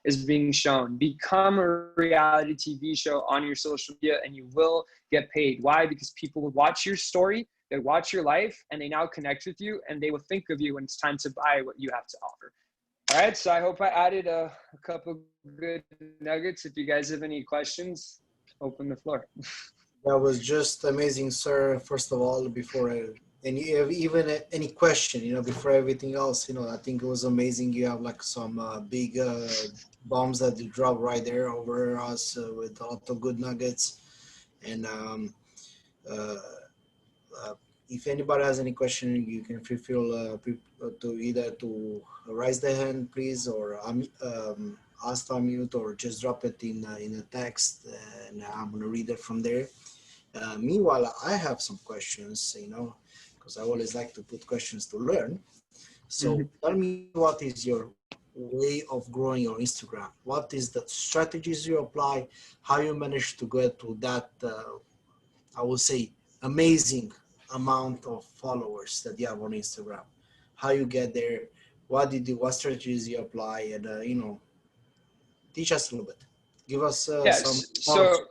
is being shown. Become a reality TV show on your social media and you will get paid. Why? Because people will watch your story, they watch your life, and they now connect with you, and they will think of you when it's time to buy what you have to offer. All right, so I hope I added a couple good nuggets. If you guys have any questions, open the floor. That was just amazing, sir. First of all, before any question, before everything else, I think it was amazing. You have like some big bombs that you drop right there over us with a lot of good nuggets. And if anybody has any question, you can feel to either to raise the hand, please, or ask to unmute, or just drop it in a text, and I'm gonna read it from there. Meanwhile, I have some questions, because I always like to put questions to learn. So tell me, what is your way of growing your Instagram? What is the strategies you apply? How you manage to get to that, I would say, amazing amount of followers that you have on Instagram? How you get there? What strategies you apply? And, teach us a little bit. Give us some. So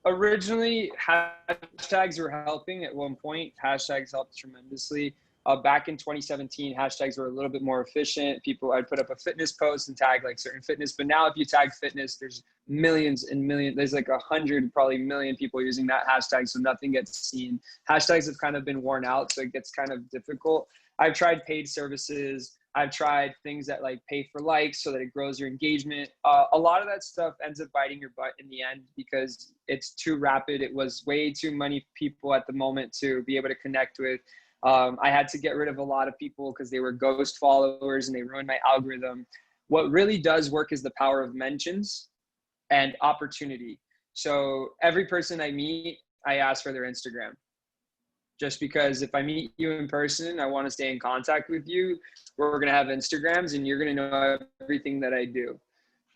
originally, hashtags were helping at one point. Hashtags helped tremendously. Back in 2017, hashtags were a little bit more efficient. I'd put up a fitness post and tag like certain fitness. But now if you tag fitness, there's millions and millions. There's like 100, probably million people using that hashtag. So nothing gets seen. Hashtags have kind of been worn out. So it gets kind of difficult. I've tried paid services. I've tried things that like pay for likes so that it grows your engagement. A lot of that stuff ends up biting your butt in the end because it's too rapid. It was way too many people at the moment to be able to connect with. I had to get rid of a lot of people because they were ghost followers and they ruined my algorithm. What really does work is the power of mentions and opportunity. So every person I meet, I ask for their Instagram. Just because if I meet you in person, I want to stay in contact with you. We're going to have Instagrams and you're going to know everything that I do.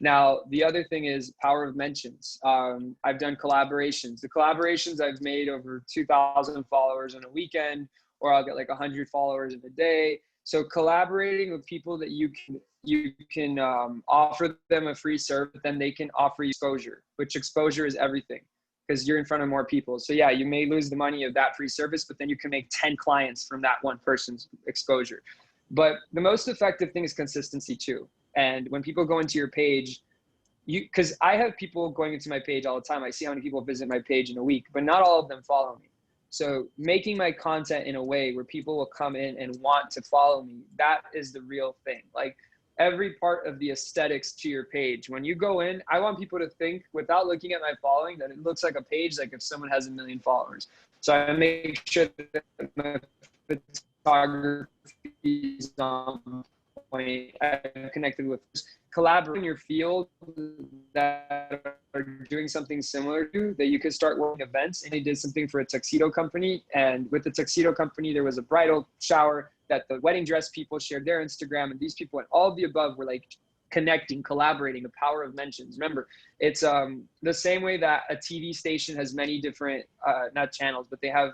Now, the other thing is power of mentions. I've done collaborations. The collaborations I've made over 2,000 followers on a weekend, or I'll get like 100 followers in a day. So collaborating with people that you can offer them a free service, then they can offer you exposure, which exposure is everything, because you're in front of more people. So yeah, you may lose the money of that free service, but then you can make 10 clients from that one person's exposure. But the most effective thing is consistency too. And when people go into your page, because I have people going into my page all the time. I see how many people visit my page in a week, but not all of them follow me. So making my content in a way where people will come in and want to follow me, that is the real thing. Like every part of the aesthetics to your page. When you go in, I want people to think, without looking at my following, that it looks like a page like if someone has 1 million followers. So I make sure that my photography is on point. I'm connected with collaborate in your field that are doing something similar to that you could start working events. And they did something for a tuxedo company, and with the tuxedo company there was a bridal shower that the wedding dress people shared their Instagram, and these people and all of the above were like connecting, collaborating, the power of mentions. Remember, it's the same way that a TV station has many different not channels, but they have,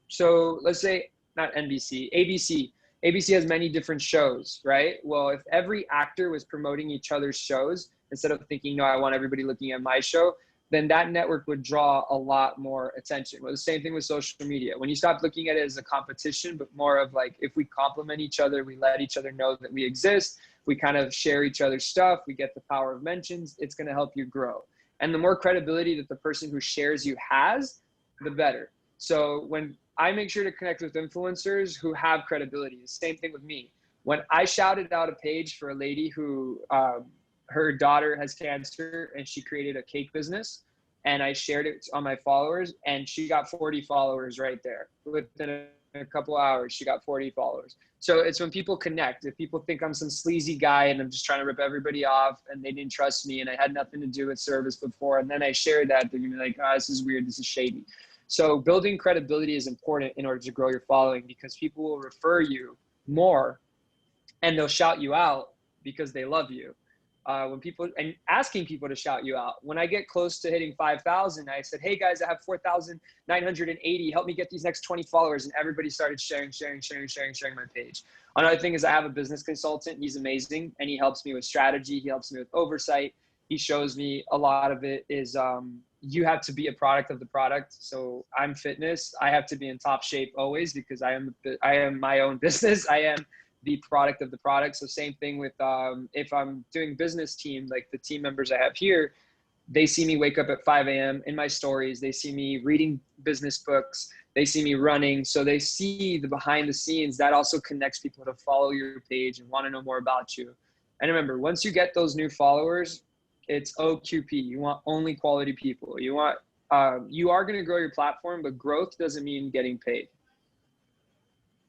so let's say not NBC, ABC has many different shows, right? Well, if every actor was promoting each other's shows instead of thinking, no, I want everybody looking at my show, then that network would draw a lot more attention. Well, the same thing with social media. When you stop looking at it as a competition, but more of like, if we complement each other, we let each other know that we exist, we kind of share each other's stuff, we get the power of mentions, it's going to help you grow. And the more credibility that the person who shares you has, the better. So when I make sure to connect with influencers who have credibility, the same thing with me. When I shouted out a page for a lady who her daughter has cancer and she created a cake business, and I shared it on my followers, and she got 40 followers right there. Within a couple hours, she got 40 followers. So it's when people connect. If people think I'm some sleazy guy and I'm just trying to rip everybody off and they didn't trust me and I had nothing to do with service before, and then I shared that, they're gonna be like, oh, this is weird, this is shady. So building credibility is important in order to grow your following, because people will refer you more and they'll shout you out because they love you. When people, and asking people to shout you out. When I get close to hitting 5,000, I said, hey guys, I have 4,980. Help me get these next 20 followers. And everybody started sharing my page. Another thing is I have a business consultant. He's amazing. And he helps me with strategy. He helps me with oversight. He shows me a lot of it is you have to be a product of the product. So I'm fitness. I have to be in top shape always because I am my own business. I am the product of the product. So same thing with if I'm doing business team, like the team members I have here, they see me wake up at 5 a.m. in my stories. They see me reading business books. They see me running. So they see the behind the scenes. That also connects people to follow your page and want to know more about you. And remember, once you get those new followers, it's OQP. You want only quality people. You want, you are going to grow your platform, but growth doesn't mean getting paid.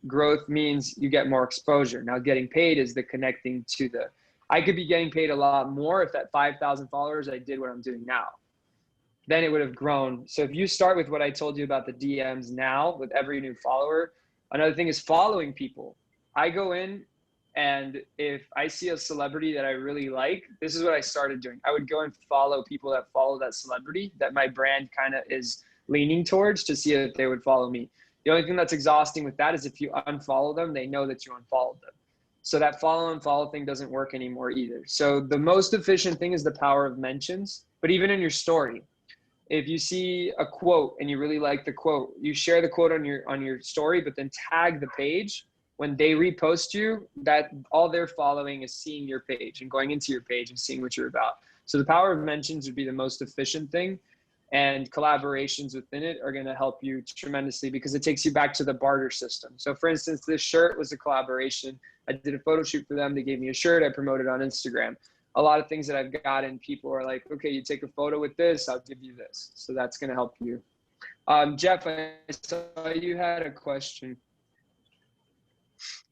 Growth means you get more exposure. Now getting paid is the connecting to the, I could be getting paid a lot more if at 5,000 followers, I did what I'm doing now. Then it would have grown. So if you start with what I told you about the DMs now with every new follower, another thing is following people. I go in, and if I see a celebrity that I really like, this is what I started doing. I would go and follow people that follow that celebrity that my brand kind of is leaning towards to see if they would follow me. The only thing that's exhausting with that is if you unfollow them, they know that you unfollowed them. So that follow and follow thing doesn't work anymore either. So the most efficient thing is the power of mentions, but even in your story, if you see a quote and you really like the quote, you share the quote on your story, but then tag the page. When they repost you, that all they're following is seeing your page and going into your page and seeing what you're about. So the power of mentions would be the most efficient thing, and collaborations within it are going to help you tremendously because it takes you back to the barter system. So for instance, this shirt was a collaboration. I did a photo shoot for them. They gave me a shirt. I promoted on Instagram. A lot of things that I've gotten, people are like, okay, you take a photo with this, I'll give you this. So that's going to help you. Jeff, I saw you had a question.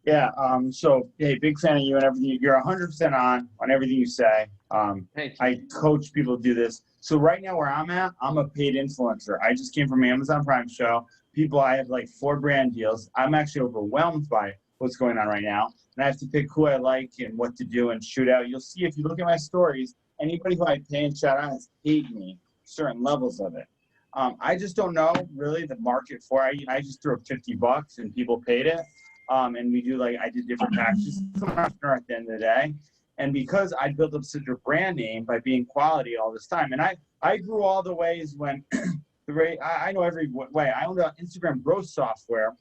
Yeah. So, hey, big fan of you and everything. You're 100% on everything you say. Thank you. I coach people to do this. So right now where I'm at, I'm a paid influencer. I just came from Amazon Prime show. I have like 4 brand deals. I'm actually overwhelmed by what's going on right now. And I have to pick who I like and what to do and shoot out. You'll see if you look at my stories, anybody who I pay and shout out has paid me certain levels of it. I just don't know really the market for it. I just threw up $50 and people paid it. And we do I did different packages. I'm an entrepreneur at the end of the day. And because I built up such a brand name by being quality all this time, and I grew all the ways when I know every way. I owned an Instagram growth software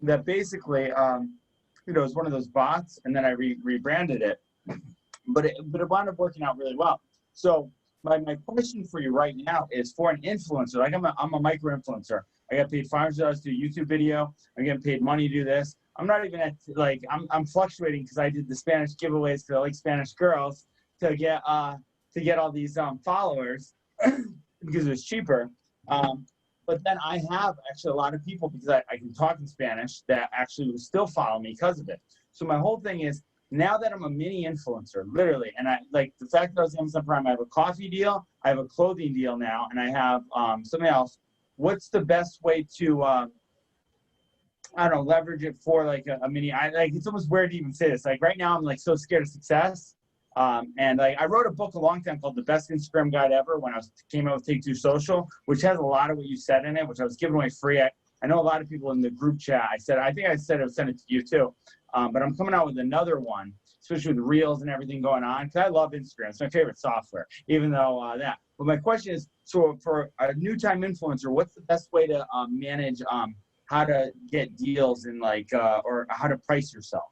that basically, is one of those bots, and then I rebranded it. But it wound up working out really well. So my question for you right now is for an influencer. Like I'm a micro influencer. I got paid $500 to do a YouTube video. I'm getting paid money to do this. I'm not even at I'm fluctuating because I did the Spanish giveaways because I like Spanish girls to get all these followers because it was cheaper. But then I have actually a lot of people because I can talk in Spanish that actually will still follow me because of it. So my whole thing is now that I'm a mini influencer, literally, and I like the fact that I was Amazon Prime, I have a coffee deal, I have a clothing deal now, and I have something else. What's the best way to I don't know, leverage it for like a mini? It's almost weird to even say this. Like right now, I'm like so scared of success. And like I wrote a book a long time called The Best Instagram Guide Ever when I came out with Take Two Social, which has a lot of what you said in it, which I was giving away free. I know a lot of people in the group chat. I said I would send it to you too. But I'm coming out with another one, especially with reels and everything going on, because I love Instagram. It's my favorite software, even though that. But my question is, so for a new time influencer, what's the best way to manage how to get deals and or how to price yourself?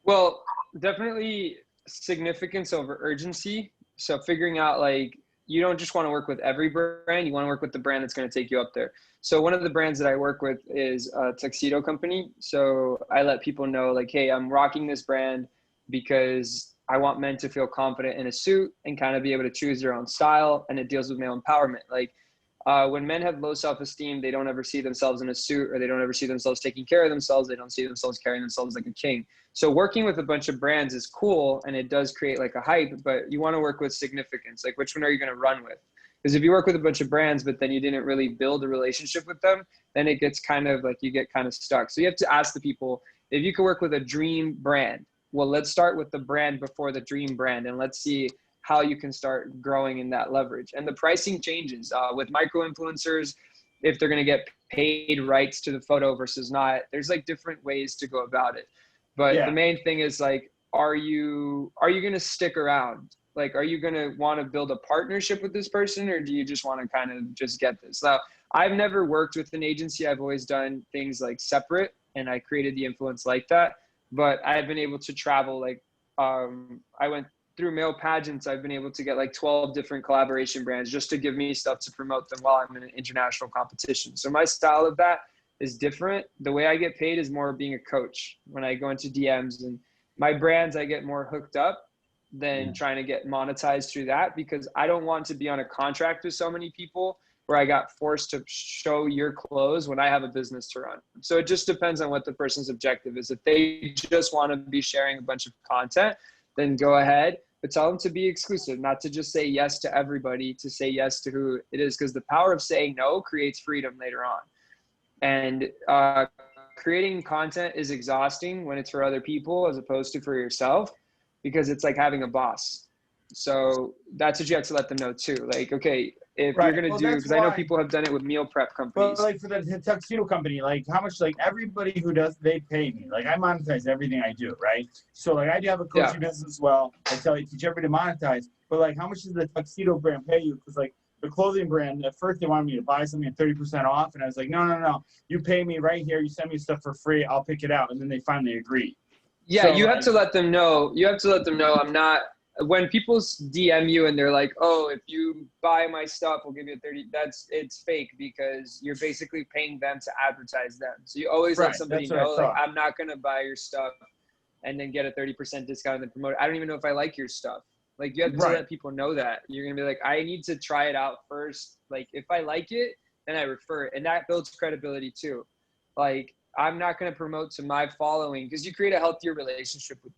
Well, definitely significance over urgency. So figuring out you don't just want to work with every brand, you want to work with the brand that's going to take you up there. So one of the brands that I work with is a tuxedo company. So I let people know hey, I'm rocking this brand because I want men to feel confident in a suit and kind of be able to choose their own style. And it deals with male empowerment. When men have low self-esteem, they don't ever see themselves in a suit, or they don't ever see themselves taking care of themselves. They don't see themselves carrying themselves like a king. So working with a bunch of brands is cool, and it does create a hype, but you want to work with significance. Which one are you going to run with? Because if you work with a bunch of brands, but then you didn't really build a relationship with them, then it gets kind of you get kind of stuck. So you have to ask the people, if you could work with a dream brand, well, let's start with the brand before the dream brand, and let's see how you can start growing in that leverage. And the pricing changes with micro influencers. If they're going to get paid rights to the photo versus not, there's different ways to go about it. But The main thing is are you going to stick around? Are you going to want to build a partnership with this person, or do you just want to kind of just get this? Now, I've never worked with an agency. I've always done things separate, and I created the influence like that. But I've been able to travel. I went through male pageants. I've been able to get 12 different collaboration brands just to give me stuff to promote them while I'm in an international competition. So my style of that is different. The way I get paid is more being a coach. When I go into DMs and my brands, I get more hooked up than trying to get monetized through that, because I don't want to be on a contract with so many people where I got forced to show your clothes when I have a business to run. So it just depends on what the person's objective is. If they just want to be sharing a bunch of content, then go ahead, but tell them to be exclusive, not to just say yes to everybody, to say yes to who it is, because the power of saying no creates freedom later on. And creating content is exhausting when it's for other people as opposed to for yourself, because it's like having a boss. So that's what you have to let them know too. Okay, if you're going to do, because I know people have done it with meal prep companies. Well, for the tuxedo company, how much, everybody who does, they pay me. I monetize everything I do, right? So, I do have a coaching business as well. I teach everybody to monetize. But, how much does the tuxedo brand pay you? Because, the clothing brand, at first they wanted me to buy something at 30% off. And I was like, no. You pay me right here. You send me stuff for free. I'll pick it out. And then they finally agreed. Yeah, so, you have to let them know. I'm not. When people DM you and they're like, oh, if you buy my stuff, we'll give you 30, it's fake, because you're basically paying them to advertise them. So you always let somebody know, I'm not going to buy your stuff and then get a 30% discount and then promote it. I don't even know if I like your stuff. Like you have to let people know that. You're going to be like, I need to try it out first. Like if I like it, then I refer it. And that builds credibility too. Like I'm not going to promote to my following because you create a healthier relationship with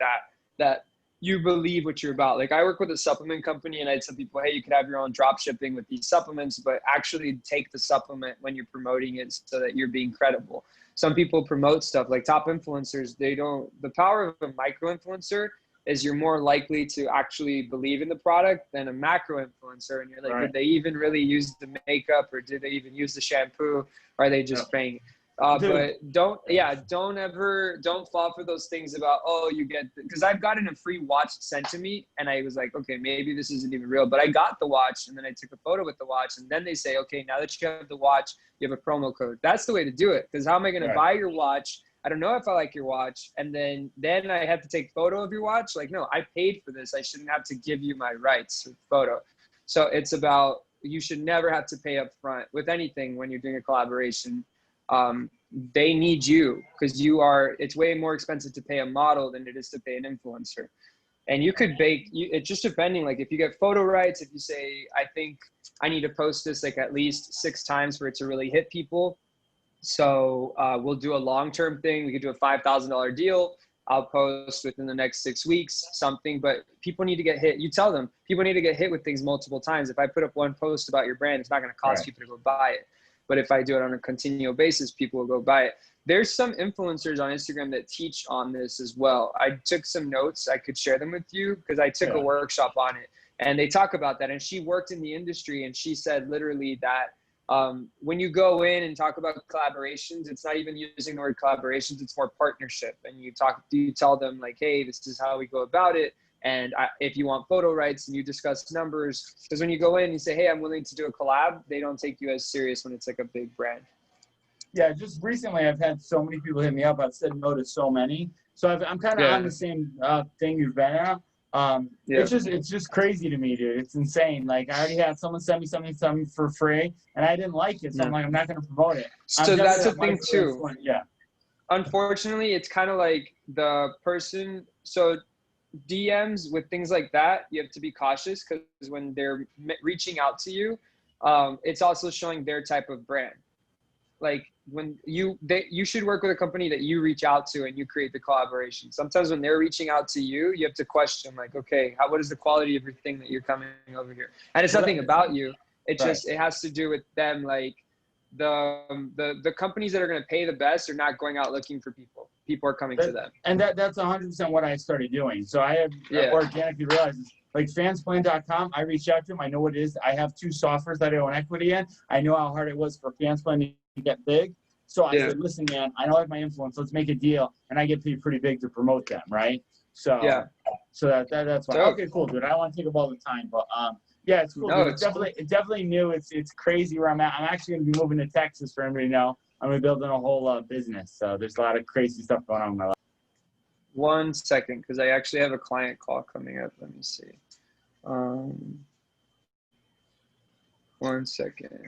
that you believe what you're about. Like I work with a supplement company and I tell people, hey, you could have your own drop shipping with these supplements, but actually take the supplement when you're promoting it so that you're being credible. Some people promote stuff like top influencers. The power of a micro influencer is you're more likely to actually believe in the product than a macro influencer. And you're like, did they even really use the makeup or did they even use the shampoo? Or are they just paying? But don't fall for those things about, because I've gotten a free watch sent to me and I was like, okay, maybe this isn't even real, but I got the watch and then I took a photo with the watch and then they say, okay, now that you have the watch, you have a promo code. That's the way to do it. Because how am I going to buy your watch? I don't know if I like your watch. And then I have to take photo of your watch. Like, no, I paid for this. I shouldn't have to give you my rights with photo. So it's about, you should never have to pay up front with anything when you're doing a collaboration. They need you because it's way more expensive to pay a model than it is to pay an influencer. And you could it's just depending, like if you get photo rights, if you say, I think I need to post this like at least 6 times for it to really hit people. So we'll do a long-term thing. We could do a $5,000 deal. I'll post within the next 6 weeks, something, but people need to get hit. You tell them people need to get hit with things multiple times. If I put up one post about your brand, it's not going to cost people to go buy it. But if I do it on a continual basis, people will go buy it. There's some influencers on Instagram that teach on this as well. I took some notes. I could share them with you because I took a workshop on it. And they talk about that. And she worked in the industry and she said literally that when you go in and talk about collaborations, it's not even using the word collaborations, it's more partnership. And you tell them like, hey, this is how we go about it. And if you want photo rights and you discuss numbers, because when you go in and you say, hey, I'm willing to do a collab, they don't take you as serious when it's like a big brand. Yeah, just recently I've had so many people hit me up. I've said no to so many. So I'm kind of on the same thing you've been at. It's just crazy to me, dude. It's insane. Like I already had someone send me something for free and I didn't like it. So I'm like, I'm not going to promote it. So that's the thing too. Yeah. Unfortunately, it's kind of like the person. So DMs with things like that, you have to be cautious because when they're reaching out to you, it's also showing their type of brand. Like when you should work with a company that you reach out to and you create the collaboration. Sometimes when they're reaching out to you, you have to question like, okay, what is the quality of your thing that you're coming over here? And it's nothing about you. It just, it has to do with them. Like the companies that are going to pay the best are not going out looking for people. People are coming to them. And that's 100% what I started doing. So I have organically realized this. Like fansplan.com, I reached out to them. I know what it is. I have 2 softwares that I own equity in. I know how hard it was for Fansplan to get big. So I said, listen, man, I know I have my influence. Let's make a deal. And I get paid pretty big to promote them, right? So that's why. Okay, cool, dude. I don't want to take up all the time, but yeah, it's cool. It's definitely new. It's crazy where I'm at. I'm actually going to be moving to Texas for everybody to know. I'm going to be building a whole business. So there's a lot of crazy stuff going on in my life. 1 second, because I actually have a client call coming up. Let me see. 1 second.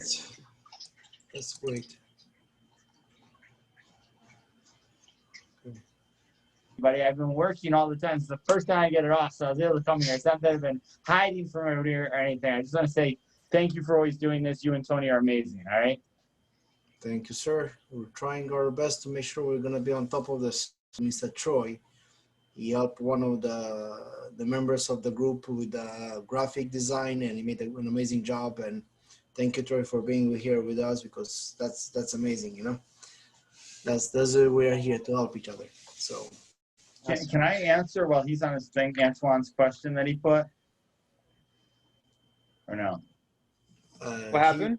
Let's wait. Buddy, I've been working all the time. It's the first time I get it off, so I was able to come here. It's not that I've been hiding from everybody or anything. I just want to say thank you for always doing this. You and Tony are amazing, all right? Thank you, sir. We're trying our best to make sure we're going to be on top of this. Mr. Troy, he helped one of the members of the group with graphic design, and he made an amazing job. And thank you, Troy, for being here with us, because that's amazing, you know. That's we are here to help each other. So can I answer while he's on his thing Antoine's question that he put, or no? What happened?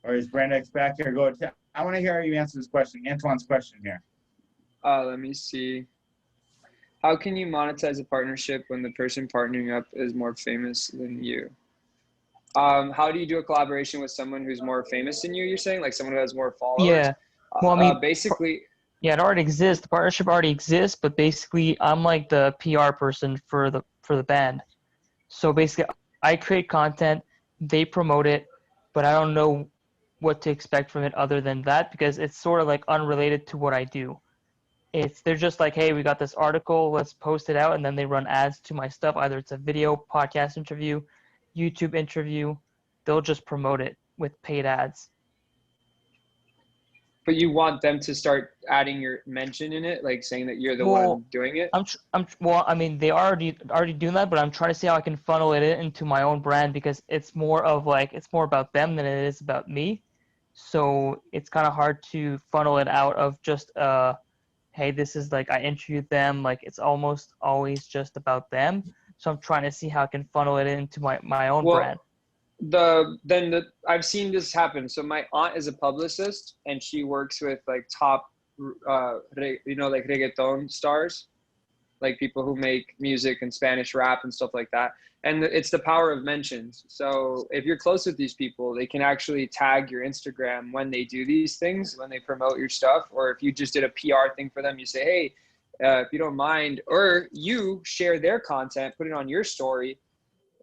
Or is Brandex back here? I want to hear how you answer this question, Antoine's question here. Let me see. How can you monetize a partnership when the person partnering up is more famous than you? How do you do a collaboration with someone who's more famous than you, you're saying? Like someone who has more followers? Yeah. Well, I mean, basically. Yeah, it already exists. The partnership already exists, but basically I'm like the PR person for the band. So basically I create content, they promote it, but I don't know what to expect from it other than that, because it's sort of like unrelated to what I do. they're just like, hey, we got this article, let's post it out, and then they run ads to my stuff. Either it's a video, podcast interview, YouTube interview. They'll just promote it with paid ads. But you want them to start adding your mention in it, like saying that you're the one doing it? Well, I mean, they already doing that, but I'm trying to see how I can funnel it into my own brand, because it's more about them than it is about me. So it's kind of hard to funnel it out of just hey, this is like I interviewed them, like it's almost always just about them. So I'm trying to see how I can funnel it into my own brand. I've seen this happen. So my aunt is a publicist, and she works with like top, like reggaeton stars, like people who make music and Spanish rap and stuff like that. And it's the power of mentions. So if you're close with these people, they can actually tag your Instagram when they do these things, when they promote your stuff. Or if you just did a PR thing for them, you say, hey, if you don't mind, or you share their content, put it on your story.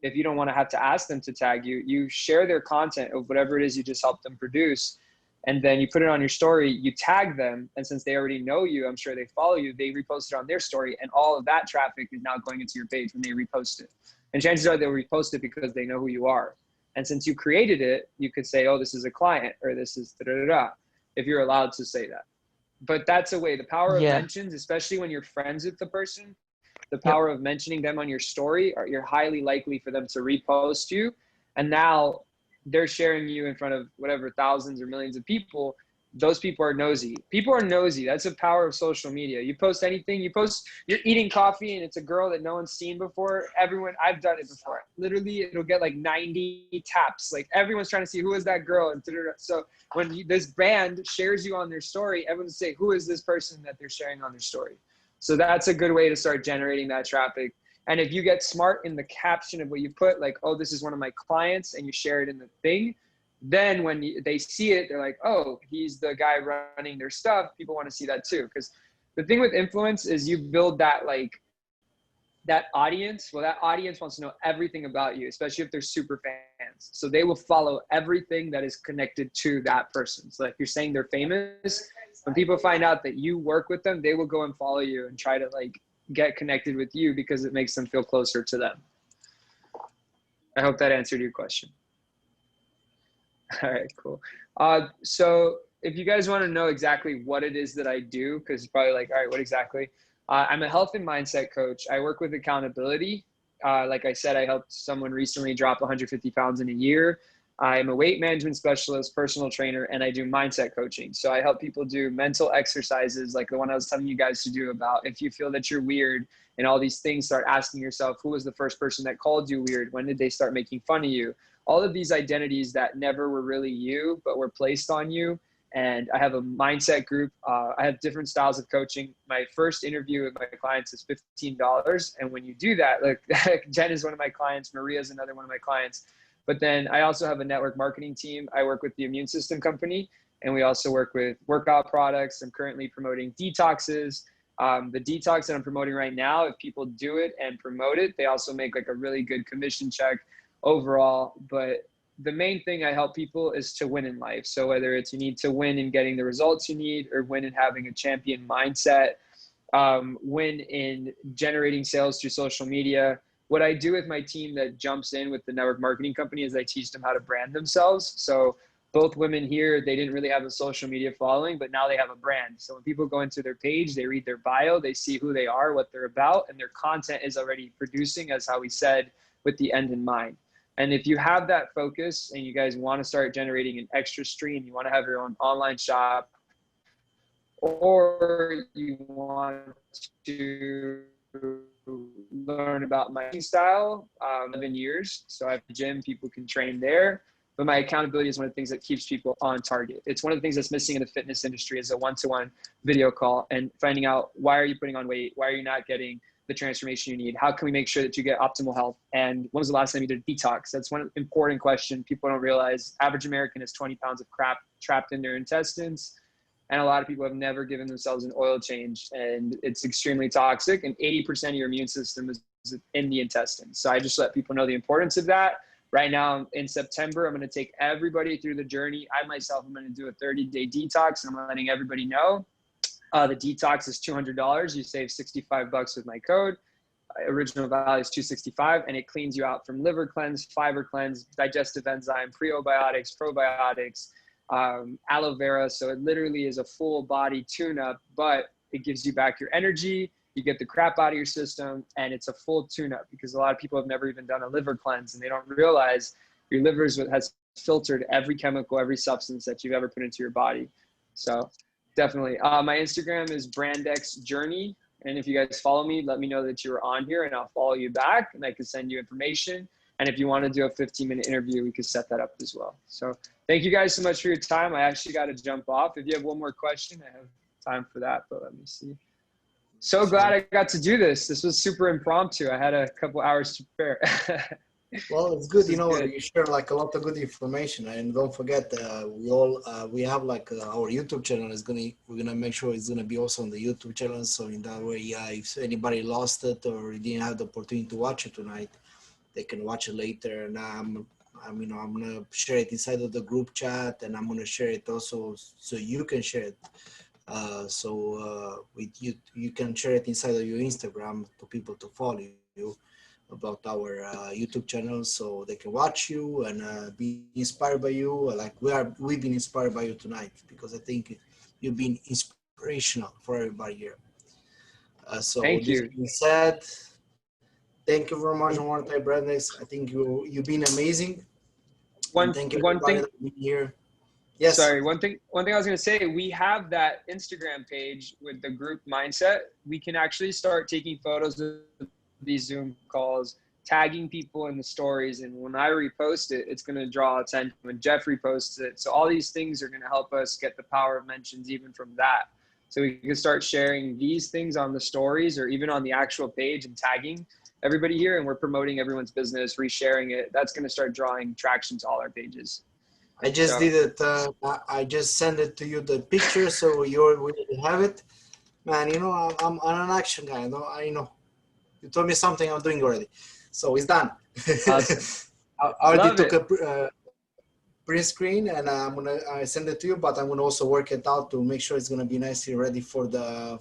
If you don't want to have to ask them to tag you, you share their content of whatever it is you just helped them produce. And then you put it on your story, you tag them. And since they already know you, I'm sure they follow you, they repost it on their story. And all of that traffic is now going into your page when they repost it. And chances are they'll repost it because they know who you are. And since you created it, you could say, oh, this is a client, or this is da-da-da-da, if you're allowed to say that. But that's a way, the power of mentions, especially when you're friends with the person, the power of mentioning them on your story, you're highly likely for them to repost you. And now they're sharing you in front of whatever thousands or millions of people. Those people are nosy. People are nosy. That's the power of social media. You post anything, you're eating coffee and it's a girl that no one's seen before. I've done it before. Literally, it'll get like 90 taps. Like everyone's trying to see who is that girl. And so when this brand shares you on their story, everyone's say, who is this person that they're sharing on their story? So that's a good way to start generating that traffic. And if you get smart in the caption of what you put, like, oh, this is one of my clients, and you share it in the thing, then when they see it, they're like, oh, he's the guy running their stuff. People want to see that too. Because the thing with influence is you build that, like, that audience. Well, that audience wants to know everything about you, especially if they're super fans. So they will follow everything that is connected to that person. So like you're saying they're famous. When people find out that you work with them, they will go and follow you and try to like get connected with you because it makes them feel closer to them. I hope that answered your question. All right, cool. So if you guys want to know exactly what it is that I do, because it's probably like, all right, what exactly? I'm a health and mindset coach. I work with accountability. Like I said, I helped someone recently drop 150 pounds in a year. I'm a weight management specialist, personal trainer, and I do mindset coaching. So I help people do mental exercises like the one I was telling you guys to do about if you feel that you're weird and all these things, start asking yourself, who was the first person that called you weird? When did they start making fun of you? All of these identities that never were really you, but were placed on you. And I have a mindset group. I have different styles of coaching. My first interview with my clients is $15. And when you do that, like Jen is one of my clients, Maria is another one of my clients. But then I also have a network marketing team. I work with the immune system company, and we also work with workout products. I'm currently promoting detoxes. The detox that I'm promoting right now, if people do it and promote it, they also make like a really good commission check overall. But the main thing I help people is to win in life. So whether it's you need to win in getting the results you need, or win in having a champion mindset, win in generating sales through social media. What I do with my team that jumps in with the network marketing company is I teach them how to brand themselves. So both women here, they didn't really have a social media following, but now they have a brand. So when people go into their page, they read their bio, they see who they are, what they're about, and their content is already producing, as how we said, with the end in mind. And if you have that focus and you guys want to start generating an extra stream, you want to have your own online shop, or you want to learn about my style, 11 years. So I have a gym, people can train there. But my accountability is one of the things that keeps people on target. It's one of the things that's missing in the fitness industry is a one-to-one video call and finding out, why are you putting on weight? Why are you not getting the transformation you need? How can we make sure that you get optimal health? And when was the last time you did a detox? That's one important question people don't realize. Average American has 20 pounds of crap trapped in their intestines. And a lot of people have never given themselves an oil change, and it's extremely toxic. And 80% of your immune system is in the intestines. So I just let people know the importance of that. Right now in September, I'm going to take everybody through the journey. I myself am going to do a 30-day detox, and I'm letting everybody know. The detox is $200. You save $65 with my code. Original value is $265, and it cleans you out from liver cleanse, fiber cleanse, digestive enzyme, prebiotics, probiotics, aloe vera. So it literally is a full body tune-up, but it gives you back your energy. You get the crap out of your system, and it's a full tune-up, because a lot of people have never even done a liver cleanse, and they don't realize your liver has filtered every chemical, every substance that you've ever put into your body. So definitely. My Instagram is Brandex Jurney. And if you guys follow me, let me know that you were on here, and I'll follow you back, and I can send you information. And if you want to do a 15-minute interview, we can set that up as well. So thank you guys so much for your time. I actually got to jump off. If you have one more question, I have time for that, but let me see. So glad I got to do this. This was super impromptu. I had a couple hours to prepare. Well, it's good, you know, you share like a lot of good information, and don't forget, we have like our YouTube channel we're gonna make sure it's gonna be also on the YouTube channel. So in that way, if anybody lost it or didn't have the opportunity to watch it tonight, they can watch it later. And I'm gonna share it inside of the group chat, and I'm gonna share it also so you can share it. With you can share it inside of your Instagram to people to follow you about our YouTube channel, so they can watch you and be inspired by you. Like we've been inspired by you tonight, because I think you've been inspirational for everybody here. So Thank you. This being said, thank you very much one more time, Brandex. I think you've been amazing. Thank you everybody that been here. Yes. Sorry, one thing I was going to say, we have that Instagram page with the group mindset. We can actually start taking photos of these Zoom calls, tagging people in the stories, and when I repost it, it's going to draw attention when Jeff reposts it. So all these things are going to help us get the power of mentions even from that. So we can start sharing these things on the stories or even on the actual page and tagging everybody here, and we're promoting everyone's business, resharing it. That's going to start drawing traction to all our pages. I just did it. I just sent it to you, the picture, so we have it. Man, you know, I'm an action guy. I know. You told me something I'm doing already, so it's done. Awesome. I already took a print screen, and I send it to you. But I'm gonna also work it out to make sure it's gonna be nicely ready for the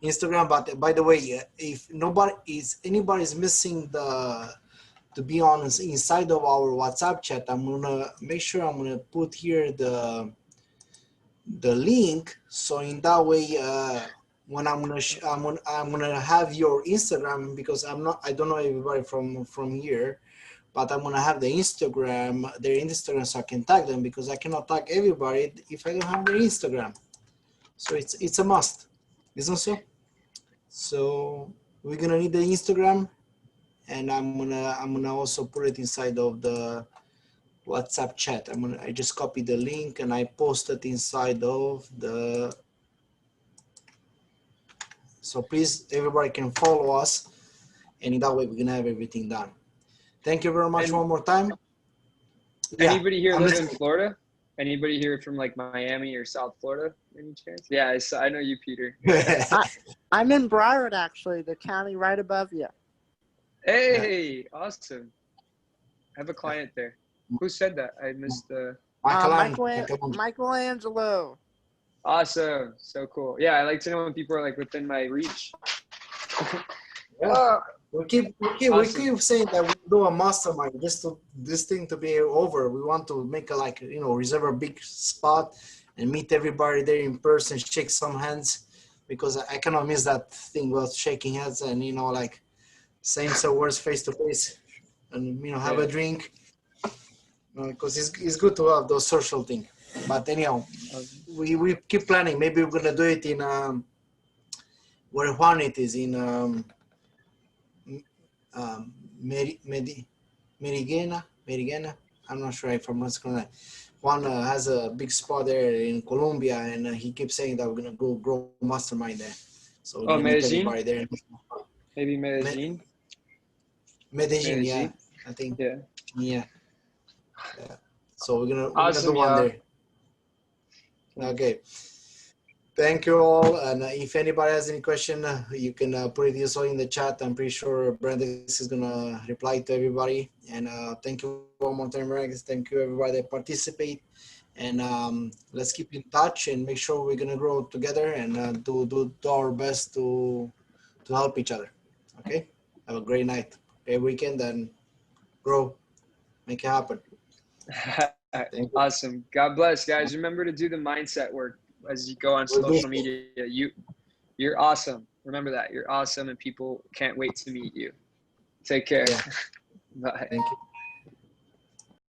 Instagram. But by the way, if anybody's missing to be honest, inside of our WhatsApp chat, I'm gonna make sure I'm gonna put here the link, so in that way. When I'm gonna have your Instagram, because I don't know everybody from here, but I'm gonna have their Instagram, so I can tag them, because I cannot tag everybody if I don't have their Instagram. So it's a must, isn't so? So we're gonna need the Instagram, and I'm gonna also put it inside of the WhatsApp chat. I just copied the link and I posted inside of the. So please, everybody can follow us, and in that way we can have everything done. Thank you very much one more time. Anybody here live in Florida? Anybody here from like Miami or South Florida? Any chance? Yeah, I know you, Peter. I'm in Broward, actually, the county right above you. Hey, awesome. I have a client there. Who said that? I missed the. Michelangelo. Awesome. So cool. Yeah, I like to know when people are like within my reach. We keep saying that we do a mastermind this thing to be over. We want to make reserve a big spot and meet everybody there in person, shake some hands, because I cannot miss that thing about shaking hands and saying some words face to face, and have a drink, because it's good to have those social things. But anyhow, we keep planning. Maybe we're gonna do it in where Juan it is in Merigena. I'm not sure if I'm not gonna. Juan has a big spot there in Colombia, and he keeps saying that we're gonna go grow mastermind there. So we're meet everybody there. Maybe Medellin. Medellin, yeah, I think. Yeah. So we're gonna do one there. Okay. Thank you all. And if anybody has any question, you can put it also in the chat. I'm pretty sure Brandex is gonna reply to everybody. And thank you one more time, Brandex. Thank you everybody that participate. And let's keep in touch and make sure we're gonna grow together and do our best to help each other. Okay. Have a great night, great weekend, and grow, make it happen. Thank you. Awesome. God bless, guys. Remember to do the mindset work as you go on Will do. social media. You're awesome. Remember that. You're awesome, and people can't wait to meet you. Take care. Yeah. Bye. Thank you.